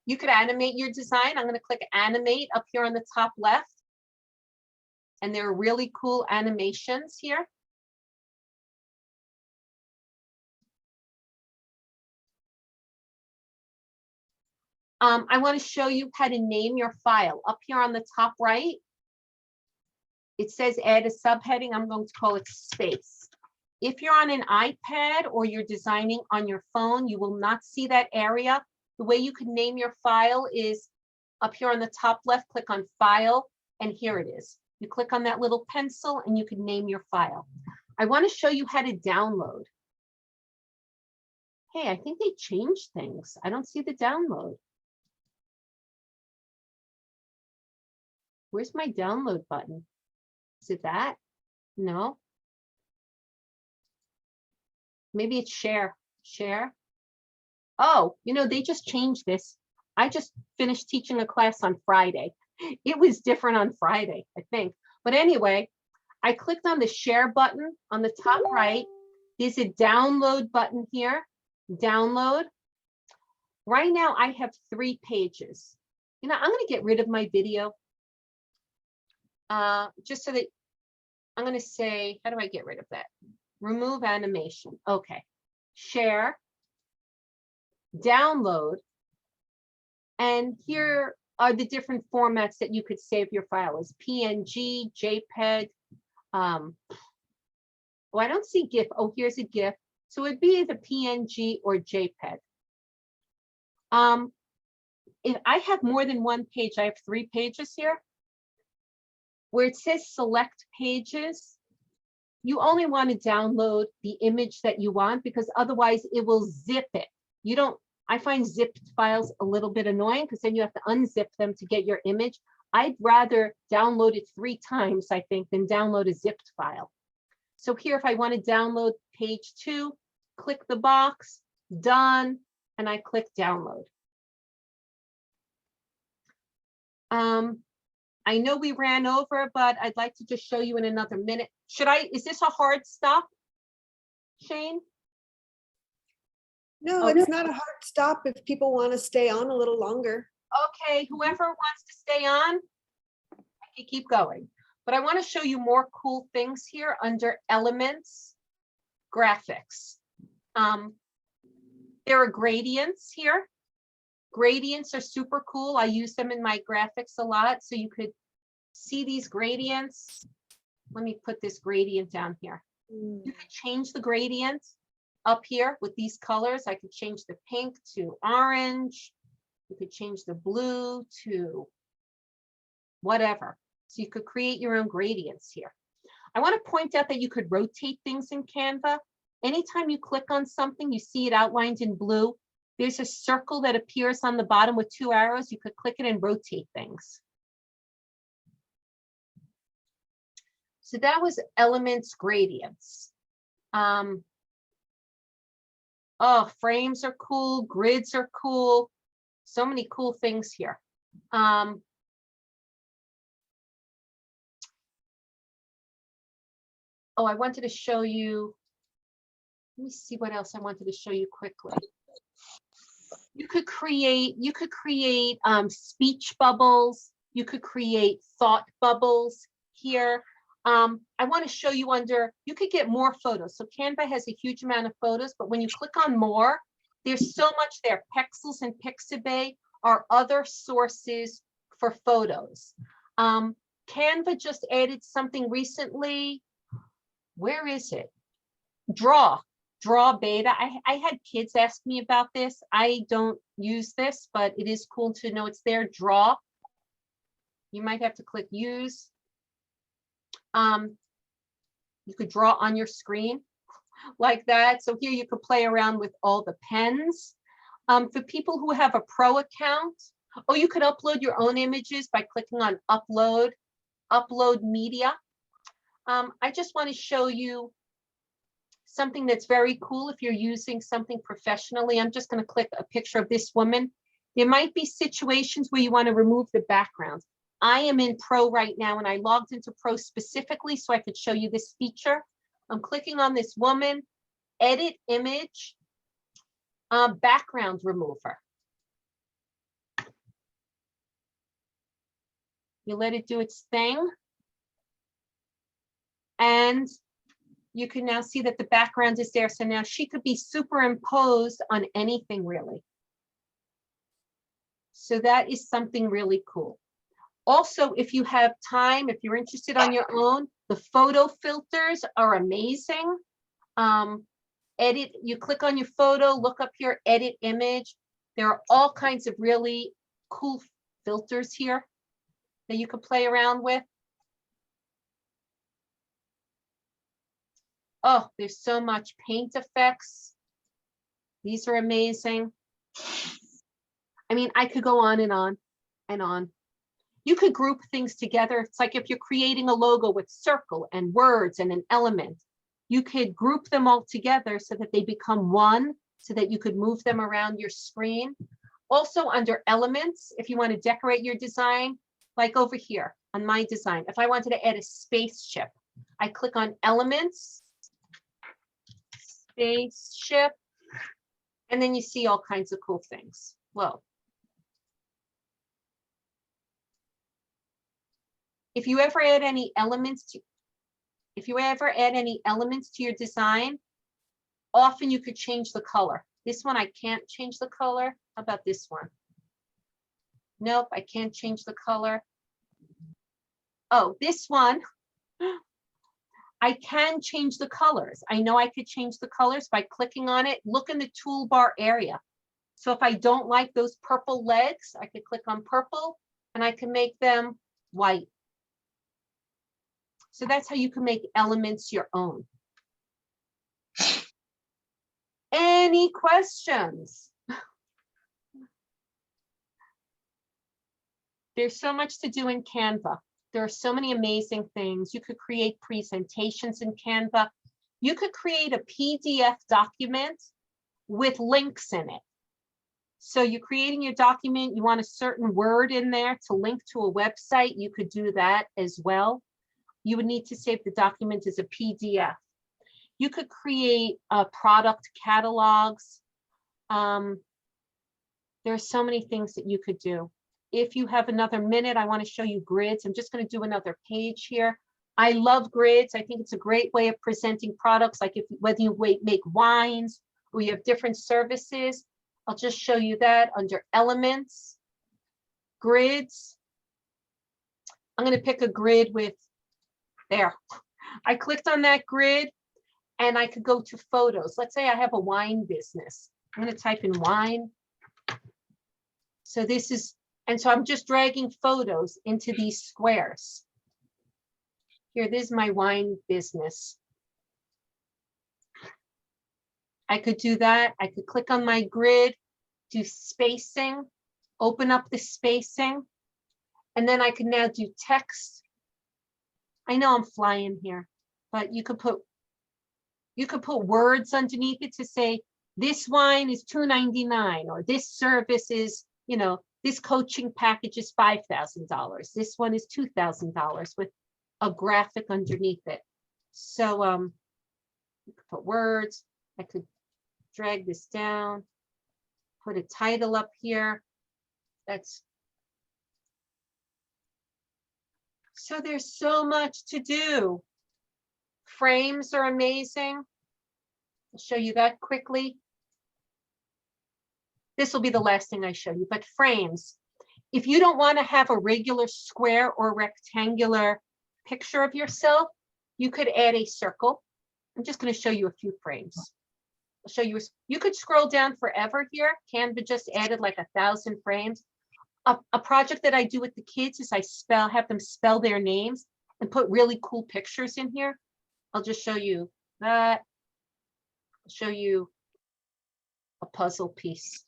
You could animate your design. I'm going to click animate up here on the top left. And there are really cool animations here. I want to show you how to name your file. Up here on the top right, it says add a subheading. I'm going to call it space. If you're on an iPad or you're designing on your phone, you will not see that area. The way you can name your file is up here on the top left, click on file, and here it is. You click on that little pencil and you can name your file. I want to show you how to download. Hey, I think they changed things. I don't see the download. Where's my download button? Is it that? No. Maybe it's share. Share. Oh, you know, they just changed this. I just finished teaching a class on Friday. It was different on Friday, I think. But anyway, I clicked on the share button on the top right. There's a download button here. Download. Right now I have 3 pages. You know, I'm going to get rid of my video. just so that I'm going to say, how do I get rid of that? Remove animation. Okay. Share, download, and here are the different formats that you could save your file as PNG, JPEG. Oh, I don't see GIF. Oh, here's a GIF. So it'd be either PNG or JPEG. If I have more than one page, I have 3 pages here. Where it says select pages, you only want to download the image that you want, because otherwise it will zip it. You don't, I find zipped files a little bit annoying because then you have to unzip them to get your image. I'd rather download it 3 times, I think, than download a zipped file. So here, if I want to download page 2, click the box, done, and I click download. I know we ran over, but I'd like to just show you in another minute. Is this a hard stop, Shane? No, Okay. it's not a hard stop if people want to stay on a little longer. Okay, whoever wants to stay on, I can keep going. But I want to show you more cool things here under elements, graphics. There are gradients here. Gradients are super cool. I use them in my graphics a lot. So you could see these gradients. Let me put this gradient down here. You could change the gradient up here with these colors. I could change the pink to orange. You could change the blue to whatever. So you could create your own gradients here. I want to point out that you could rotate things in Canva. Anytime you click on something, you see it outlined in blue. There's a circle that appears on the bottom with 2 arrows. You could click it and rotate things. So that was elements, gradients. Oh, frames are cool. Grids are cool. So many cool things here. Oh, I wanted to show you. Let me see what else I wanted to show you quickly. You could create speech bubbles. You could create thought bubbles here. I want to show you you could get more photos. So Canva has a huge amount of photos, but when you click on more, there's so much there. Pexels and Pixabay are other sources for photos. Canva just added something recently. Where is it? Draw beta. I had kids ask me about this. I don't use this, but it is cool to know it's there. Draw. You might have to click use. You could draw on your screen like that. So here you could play around with all the pens. For people who have a pro account, you could upload your own images by clicking on upload media. I just want to show you something that's very cool if you're using something professionally. I'm just going to click a picture of this woman. There might be situations where you want to remove the background. I am in Pro right now, and I logged into Pro specifically so I could show you this feature. I'm clicking on this woman, edit image, background remover. You let it do its thing. And you can now see that the background is there. So now she could be superimposed on anything really. So that is something really cool. Also, if you have time, if you're interested on your own, the photo filters are amazing. You click on your photo, look up here, edit image. There are all kinds of really cool filters here that you could play around with. Oh, there's so much paint effects. These are amazing. I mean, I could go on and on and on. You could group things together. It's like if you're creating a logo with circle and words and an element, you could group them all together so that they become one, so that you could move them around your screen. Also under elements, if you want to decorate your design, like over here on my design, if I wanted to add a spaceship, I click on elements, spaceship, and then you see all kinds of cool things. Whoa. if you ever add any elements to your design, often you could change the color. This one, I can't change the color. How about this one? Nope, I can't change the color. Oh, this one, I can change the colors. I know I could change the colors by clicking on it. Look in the toolbar area. So if I don't like those purple legs, I could click on purple and I can make them white. So that's how you can make elements your own. Any questions? There's so much to do in Canva. There are so many amazing things. You could create presentations in Canva. You could create a PDF document with links in it. So you're creating your document, you want a certain word in there to link to a website, you could do that as well. You would need to save the document as a PDF. You could create product catalogs. There are so many things that you could do. If you have another minute, I want to show you grids. I'm just going to do another page here. I love grids. I think it's a great way of presenting products, like whether you make wines or you have different services. I'll just show you that under elements, grids. I'm going to pick a grid with, there. I clicked on that grid and I could go to photos. Let's say I have a wine business. I'm going to type in wine. So this is, and so I'm just dragging photos into these squares. Here, this is my wine business. I could do that. I could click on my grid, do spacing, open up the spacing, and then I can now do text. I know I'm flying here, but you could put words underneath it to say, this wine is $2.99, or this service is, you know, this coaching package is $5,000. This one is $2,000 with a graphic underneath it. So you could put words. I could drag this down, put a title up here. So there's so much to do. Frames are amazing. I'll show you that quickly. This will be the last thing I show you, but frames. If you don't want to have a regular square or rectangular picture of yourself, you could add a circle. I'm just going to show you a few frames. I'll show you, you could scroll down forever here. Canva just added like 1,000 frames. A project that I do with the kids is I have them spell their names and put really cool pictures in here. I'll just show you that. I'll show you a puzzle piece.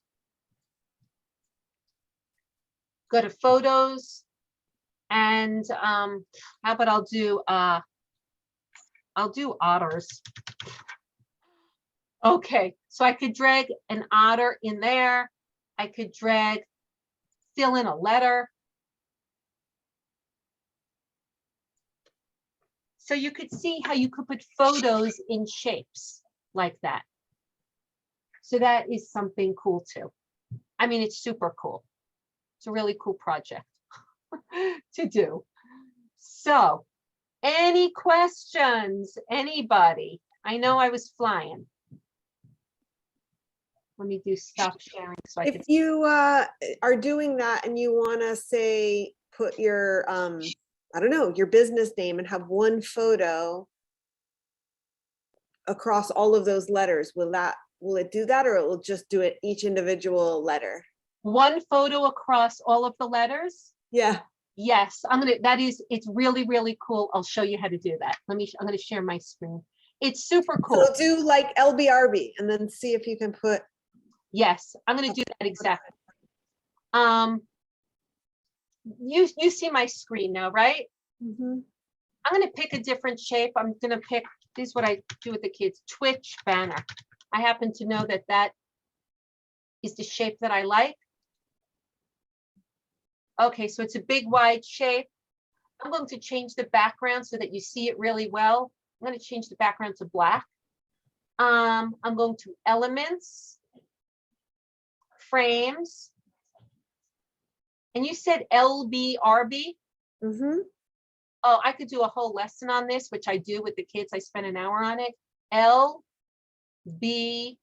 Go to photos, and how about I'll do otters. Okay, so I could drag an otter in there. I could fill in a letter. So you could see how you could put photos in shapes like that. So that is something cool too. I mean, it's super cool. It's a really cool project to do. So any questions, anybody? I know I was flying. Let me do stop sharing so I can. If you are doing that and you want to say, put your, I don't know, your business name and have one photo across all of those letters, will it do that, or it will just do it each individual letter? One photo across all of the letters? Yeah. Yes, it's really, really cool. I'll show you how to do that. I'm going to share my screen. It's super cool. So do like LBRB and then see if you can put. Yes, I'm going to do that exactly. You see my screen now, right? Mm-hmm. I'm going to pick a different shape. I'm going to pick, this is what I do with the kids, Twitch banner. I happen to know that is the shape that I like. Okay, so it's a big wide shape. I'm going to change the background so that you see it really well. I'm going to change the background to black. I'm going to elements, frames, and you said LBRB? Mm-hmm. Oh, I could do a whole lesson on this, which I do with the kids. I spend an hour on it. LBRB.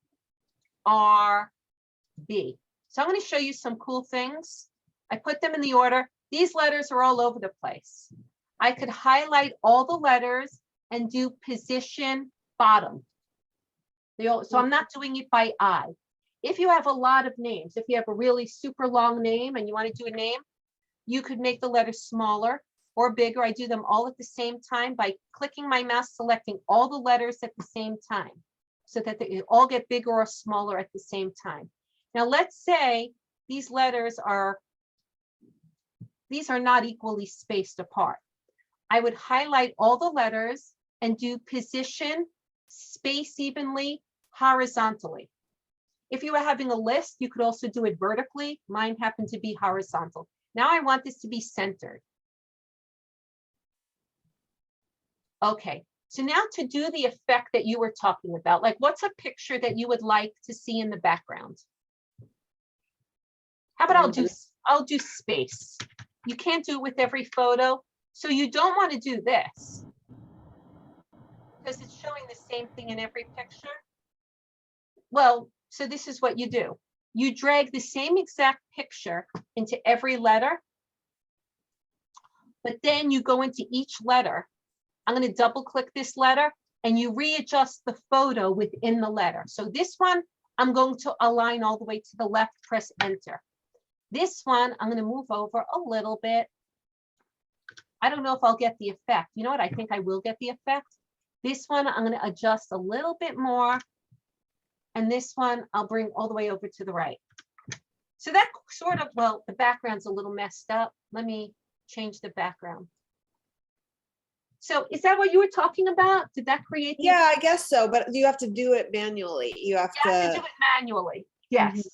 So I'm going to show you some cool things. I put them in the order. These letters are all over the place. I could highlight all the letters and do position bottom. So I'm not doing it by eye. If you have a lot of names, if you have a really super long name and you want to do a name, you could make the letters smaller or bigger. I do them all at the same time by clicking my mouse, selecting all the letters at the same time so that they all get bigger or smaller at the same time. Now, let's say these letters are not equally spaced apart. I would highlight all the letters and do position, space evenly, horizontally. If you were having a list, you could also do it vertically. Mine happened to be horizontal. Now I want this to be centered. Okay, so now to do the effect that you were talking about, like what's a picture that you would like to see in the background? How about I'll do space. You can't do it with every photo. So you don't want to do this because it's showing the same thing in every picture. Well, so this is what you do. You drag the same exact picture into every letter, but then you go into each letter. I'm going to double click this letter and you readjust the photo within the letter. So this one, I'm going to align all the way to the left, press enter. This one, I'm going to move over a little bit. I don't know if I'll get the effect. You know what? I think I will get the effect. This one, I'm going to adjust a little bit more. And this one, I'll bring all the way over to the right. So that sort of, well, the background's a little messed up. Let me change the background. So is that what you were talking about? Did that create? Yeah, I guess so, but you have to do it manually. You have You have to to do it manually. Yes.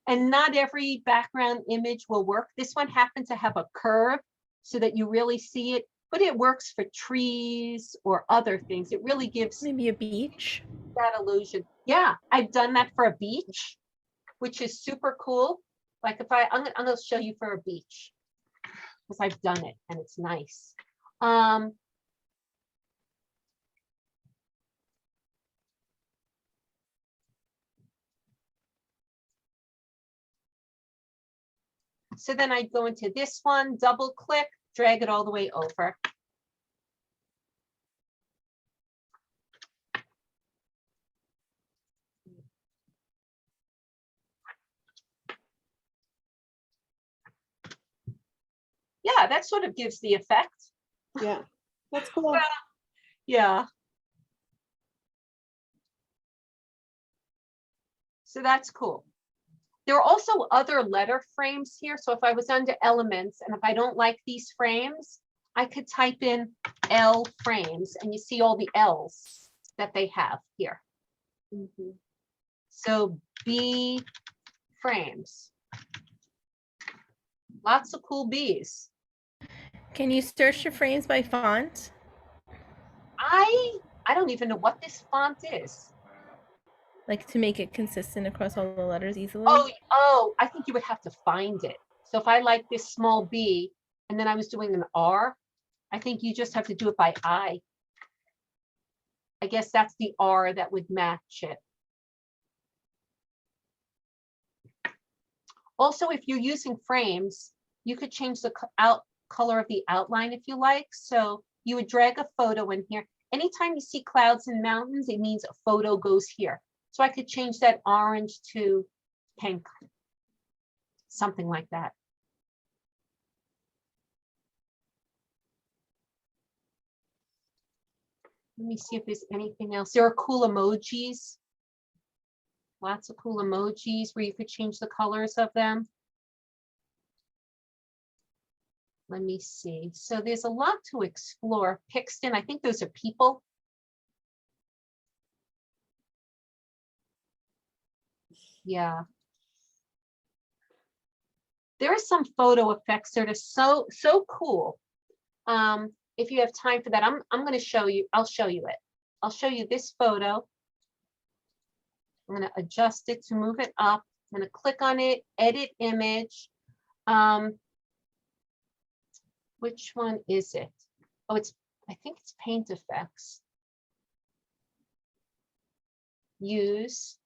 And not every background image will work. This one happened to have a curve so that you really see it, but it works for trees or other things. It really gives Maybe a beach. that illusion. Yeah, I've done that for a beach, which is super cool. Like if I'm gonna show you for a beach because I've done it and it's nice. So then I go into this one, double click, drag it all the way over. Yeah, that sort of gives the effect. yeah, that's cool. Yeah. So that's cool. There are also other letter frames here. So if I was under elements and if I don't like these frames, I could type in L frames and you see all the L's that they have here. So B frames. Lots of cool B's. Can you search your frames by font? I don't even know what this font is. Like to make it consistent across all the letters easily? Oh, I think you would have to find it. So if I like this small B and then I was doing an R, I think you just have to do it by eye. I guess that's the R that would match it. Also, if you're using frames, you could change the color of the outline if you like. So you would drag a photo in here. Anytime you see clouds and mountains, it means a photo goes here. So I could change that orange to pink, something like that. Let me see if there's anything else. There are cool emojis. Lots of cool emojis where you could change the colors of them. Let me see. So there's a lot to explore. Pixton, I think those are people. Yeah. There are some photo effects that are so cool. If you have time for that, I'm going to show you. I'll show you it. I'll show you this photo. I'm going to adjust it to move it up. I'm going to click on it, edit image. Which one is it? Oh, I think it's Paint Effects. Use,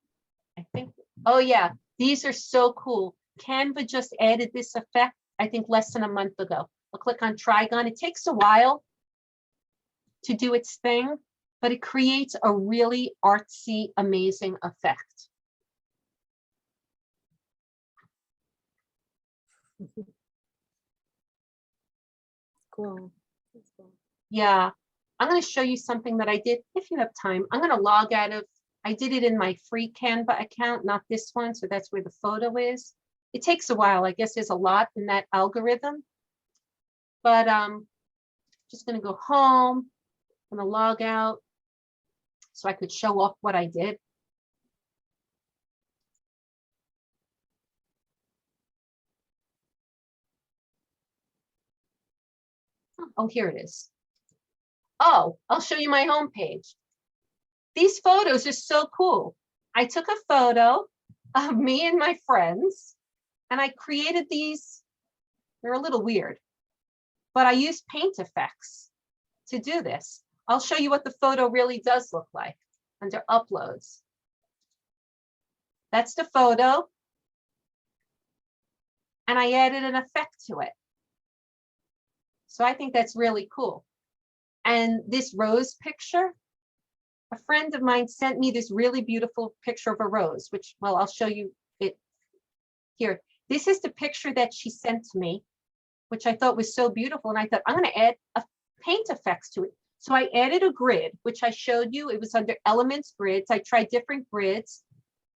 I think, oh yeah, these are so cool. Canva just added this effect, I think less than a month ago. I'll click on Trigon. It takes a while to do its thing, but it creates a really artsy, amazing effect. Cool. That's cool. Yeah, I'm going to show you something that I did if you have time. I'm going to log out of, I did it in my free Canva account, not this one. So that's where the photo is. It takes a while. I guess there's a lot in that algorithm, but just going to go home. I'm going to log out so I could show off what I did. Oh, here it is. Oh, I'll show you my homepage. These photos are so cool. I took a photo of me and my friends, and I created these. They're a little weird, but I used Paint Effects to do this. I'll show you what the photo really does look like under Uploads. That's the photo. And I added an effect to it. So I think that's really cool. And this rose picture, a friend of mine sent me this really beautiful picture of a rose, which, well, I'll show you it here. This is the picture that she sent to me, which I thought was so beautiful. And I thought, I'm going to add a Paint Effects to it. So I added a grid, which I showed you. It was under Elements Grids. I tried different grids.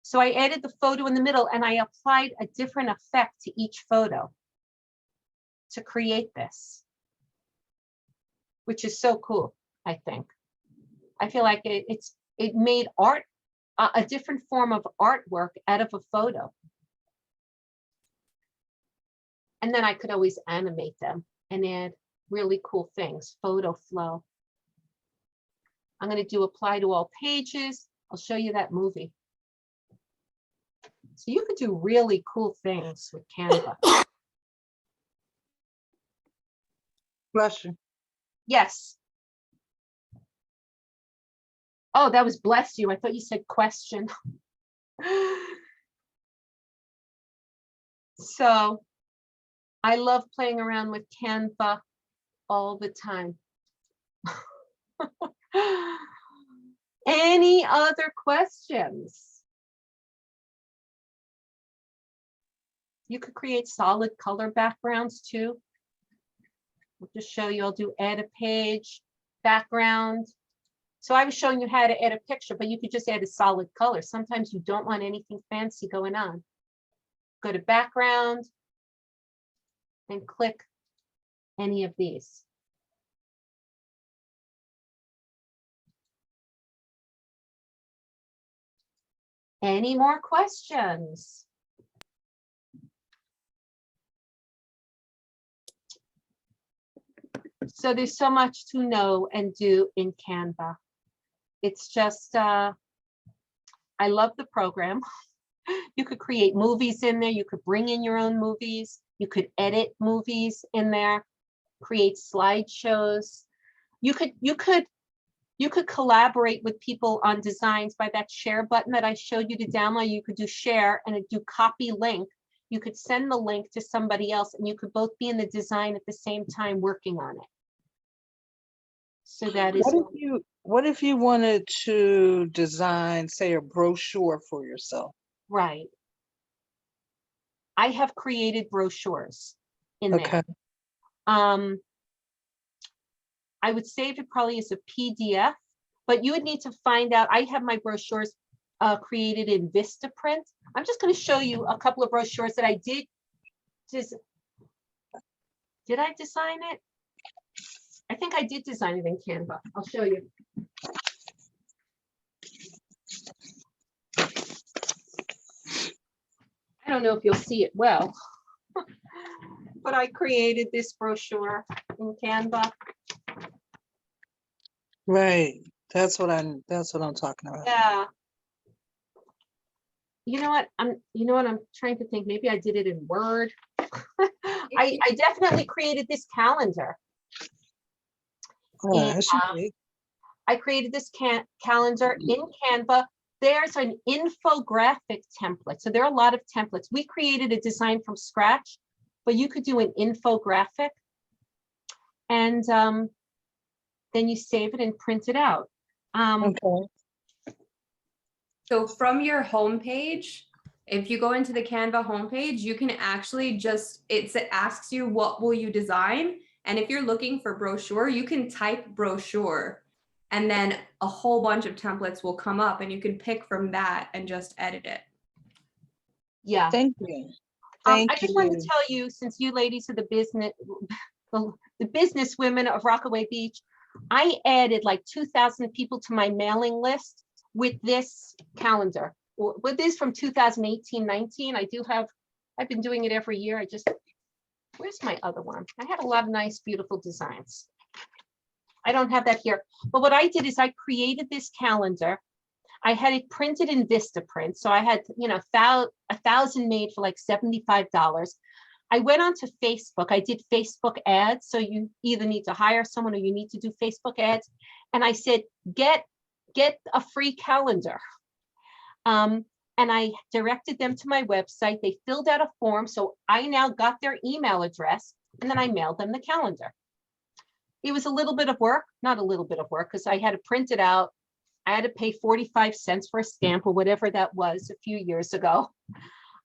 So I added the photo in the middle and I applied a different effect to each photo to create this, which is so cool, I think. I feel like it made art, a different form of artwork out of a photo. And then I could always animate them and add really cool things, photo flow. I'm going to do apply to all pages. I'll show you that movie. So you could do really cool things with Canva. Bless you. Yes. Oh, that was bless you. I thought you said question. So I love playing around with Canva all the time. Any other questions? You could create solid color backgrounds too. I'll just show you, I'll do add a page, background. So I was showing you how to add a picture, but you could just add a solid color. Sometimes you don't want anything fancy going on. Go to background and click any of these. Any more questions? So there's so much to know and do in Canva. It's just, I love the program. You could create movies in there. You could bring in your own movies. You could edit movies in there, create slideshows. You could collaborate with people on designs by that share button that I showed you to download. You could do share and do copy link. You could send the link to somebody else and you could both be in the design at the same time working on it. So that is What if you wanted to design, say, a brochure for yourself? right. I have created brochures in Okay. there. I would save it probably as a PDF, but you would need to find out. I have my brochures created in Vistaprint. I'm just going to show you a couple of brochures that I did. Did I design it? I think I did design it in Canva. I'll show you. I don't know if you'll see it well, but I created this brochure in Canva. Right. That's what I'm talking about. Yeah. You know what? I'm trying to think. Maybe I did it in Word. I definitely created this calendar. Oh, And, that's great. I created this calendar in Canva. There's an infographic template. So there are a lot of templates. We created a design from scratch, but you could do an infographic. And then you save it and print it out. Okay. So from your homepage, if you go into the Canva homepage, you can actually just, it asks you what will you design? And if you're looking for brochure, you can type brochure and then a whole bunch of templates will come up and you can pick from that and just edit it. Yeah. Thank you. Thank I just wanted you. to tell you, since you ladies are the business women of Rockaway Beach, I added like 2,000 people to my mailing list with this calendar. With this from 2018-19, I've been doing it every year. Where's my other one? I had a lot of nice, beautiful designs. I don't have that here, but what I did is I created this calendar. I had it printed in Vistaprint. So I had, 1,000 made for like $75. I went onto Facebook. I did Facebook ads. So you either need to hire someone or you need to do Facebook ads. And I said, get a free calendar. And I directed them to my website. They filled out a form. So I now got their email address and then I mailed them the calendar. It was a little bit of work, not a little bit of work, because I had to print it out. I had to pay 45 cents for a stamp or whatever that was a few years ago.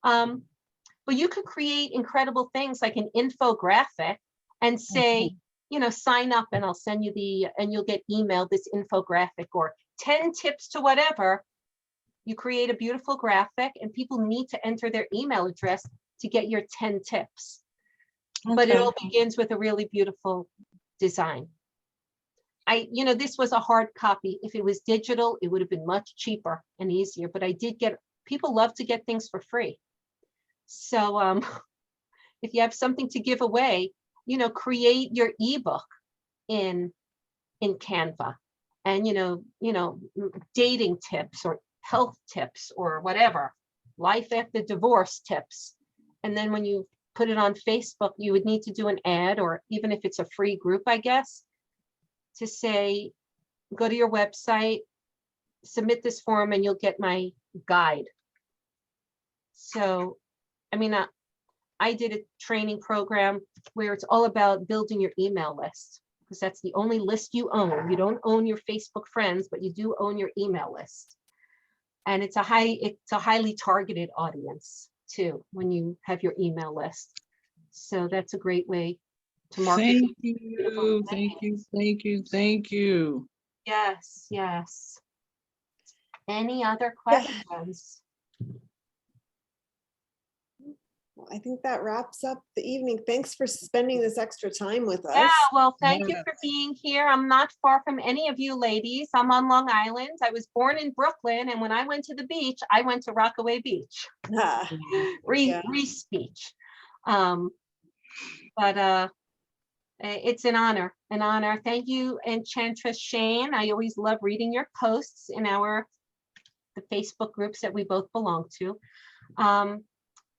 But you could create incredible things like an infographic and say, sign up and I'll send you and you'll get emailed this infographic or 10 tips to whatever. You create a beautiful graphic and people need to enter their email address to get your 10 tips. But it all begins with a really beautiful design. This was a hard copy. If it was digital, it would have been much cheaper and easier, but people love to get things for free. So if you have something to give away, create your ebook in Canva and, dating tips or health tips or whatever, life after divorce tips. And then when you put it on Facebook, you would need to do an ad, or even if it's a free group, I guess, to say, go to your website, submit this form, and you'll get my guide. So, I did a training program where it's all about building your email list, because that's the only list you own. You don't own your Facebook friends, but you do own your email list. And it's a highly targeted audience too, when you have your email list. So that's a great way to market. Thank you. Thank you. Thank you. Thank you. Yes, yes. Any other questions? Well, I think that wraps up the evening. Thanks for spending this extra time with us. Yeah, well, thank you Yes. for being here. I'm not far from any of you ladies. I'm on Long Island. I was born in Brooklyn, and when I went to the beach, I went to Rockaway Beach, Ah, Yeah. Reese Beach. But it's an honor, an honor. Thank you, Enchantress Shane. I always love reading your posts in the Facebook groups that we both belong to.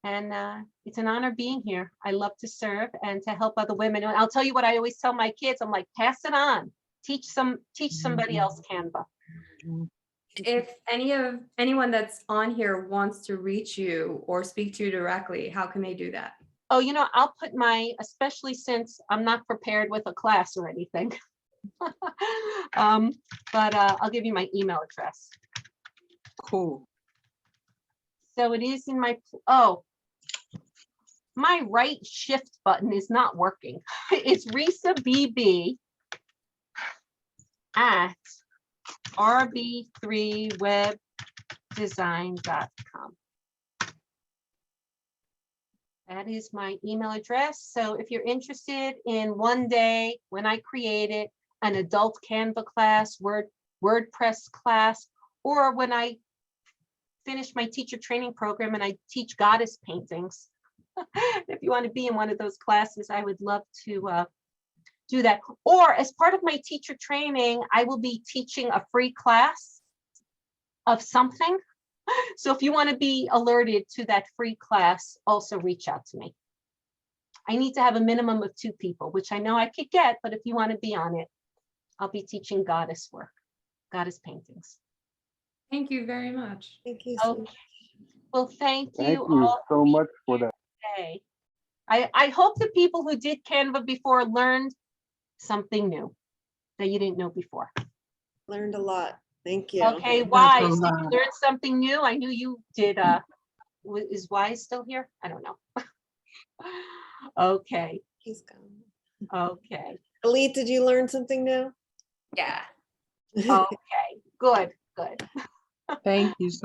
And it's an honor being here. I love to serve and to help other women. And I'll tell you what I always tell my kids. I'm like, pass it on. Teach somebody else Canva. If anyone that's on here wants to reach you or speak to you directly, how can they do that? Oh, I'll put especially since I'm not prepared with a class or anything. But I'll give you my email address. Cool. So it is in my right shift button is not working. It's Risa BB at rb3webdesign.com. That is my email address. So if you're interested in one day when I created an adult Canva class, WordPress class, or when I finish my teacher training program and I teach goddess paintings, if you want to be in one of those classes, I would love to do that. Or as part of my teacher training, I will be teaching a free class of something. So if you want to be alerted to that free class, also reach out to me. I need to have a minimum of 2 people, which I know I could get, but if you want to be on it, I'll be teaching goddess work, goddess paintings. Thank you very much. Thank you. so Okay. Well, thank Thank you you all so much for that. today. I hope the people who did Canva before learned something new that you didn't know before. Learned a lot. Thank you. Okay, That's a Wise, did you lot. learn something new? I knew you did. Is Wise still here? I don't know. Okay, He's gone. okay, Elite, did you learn something new? Yeah. okay, good, good. Thank you so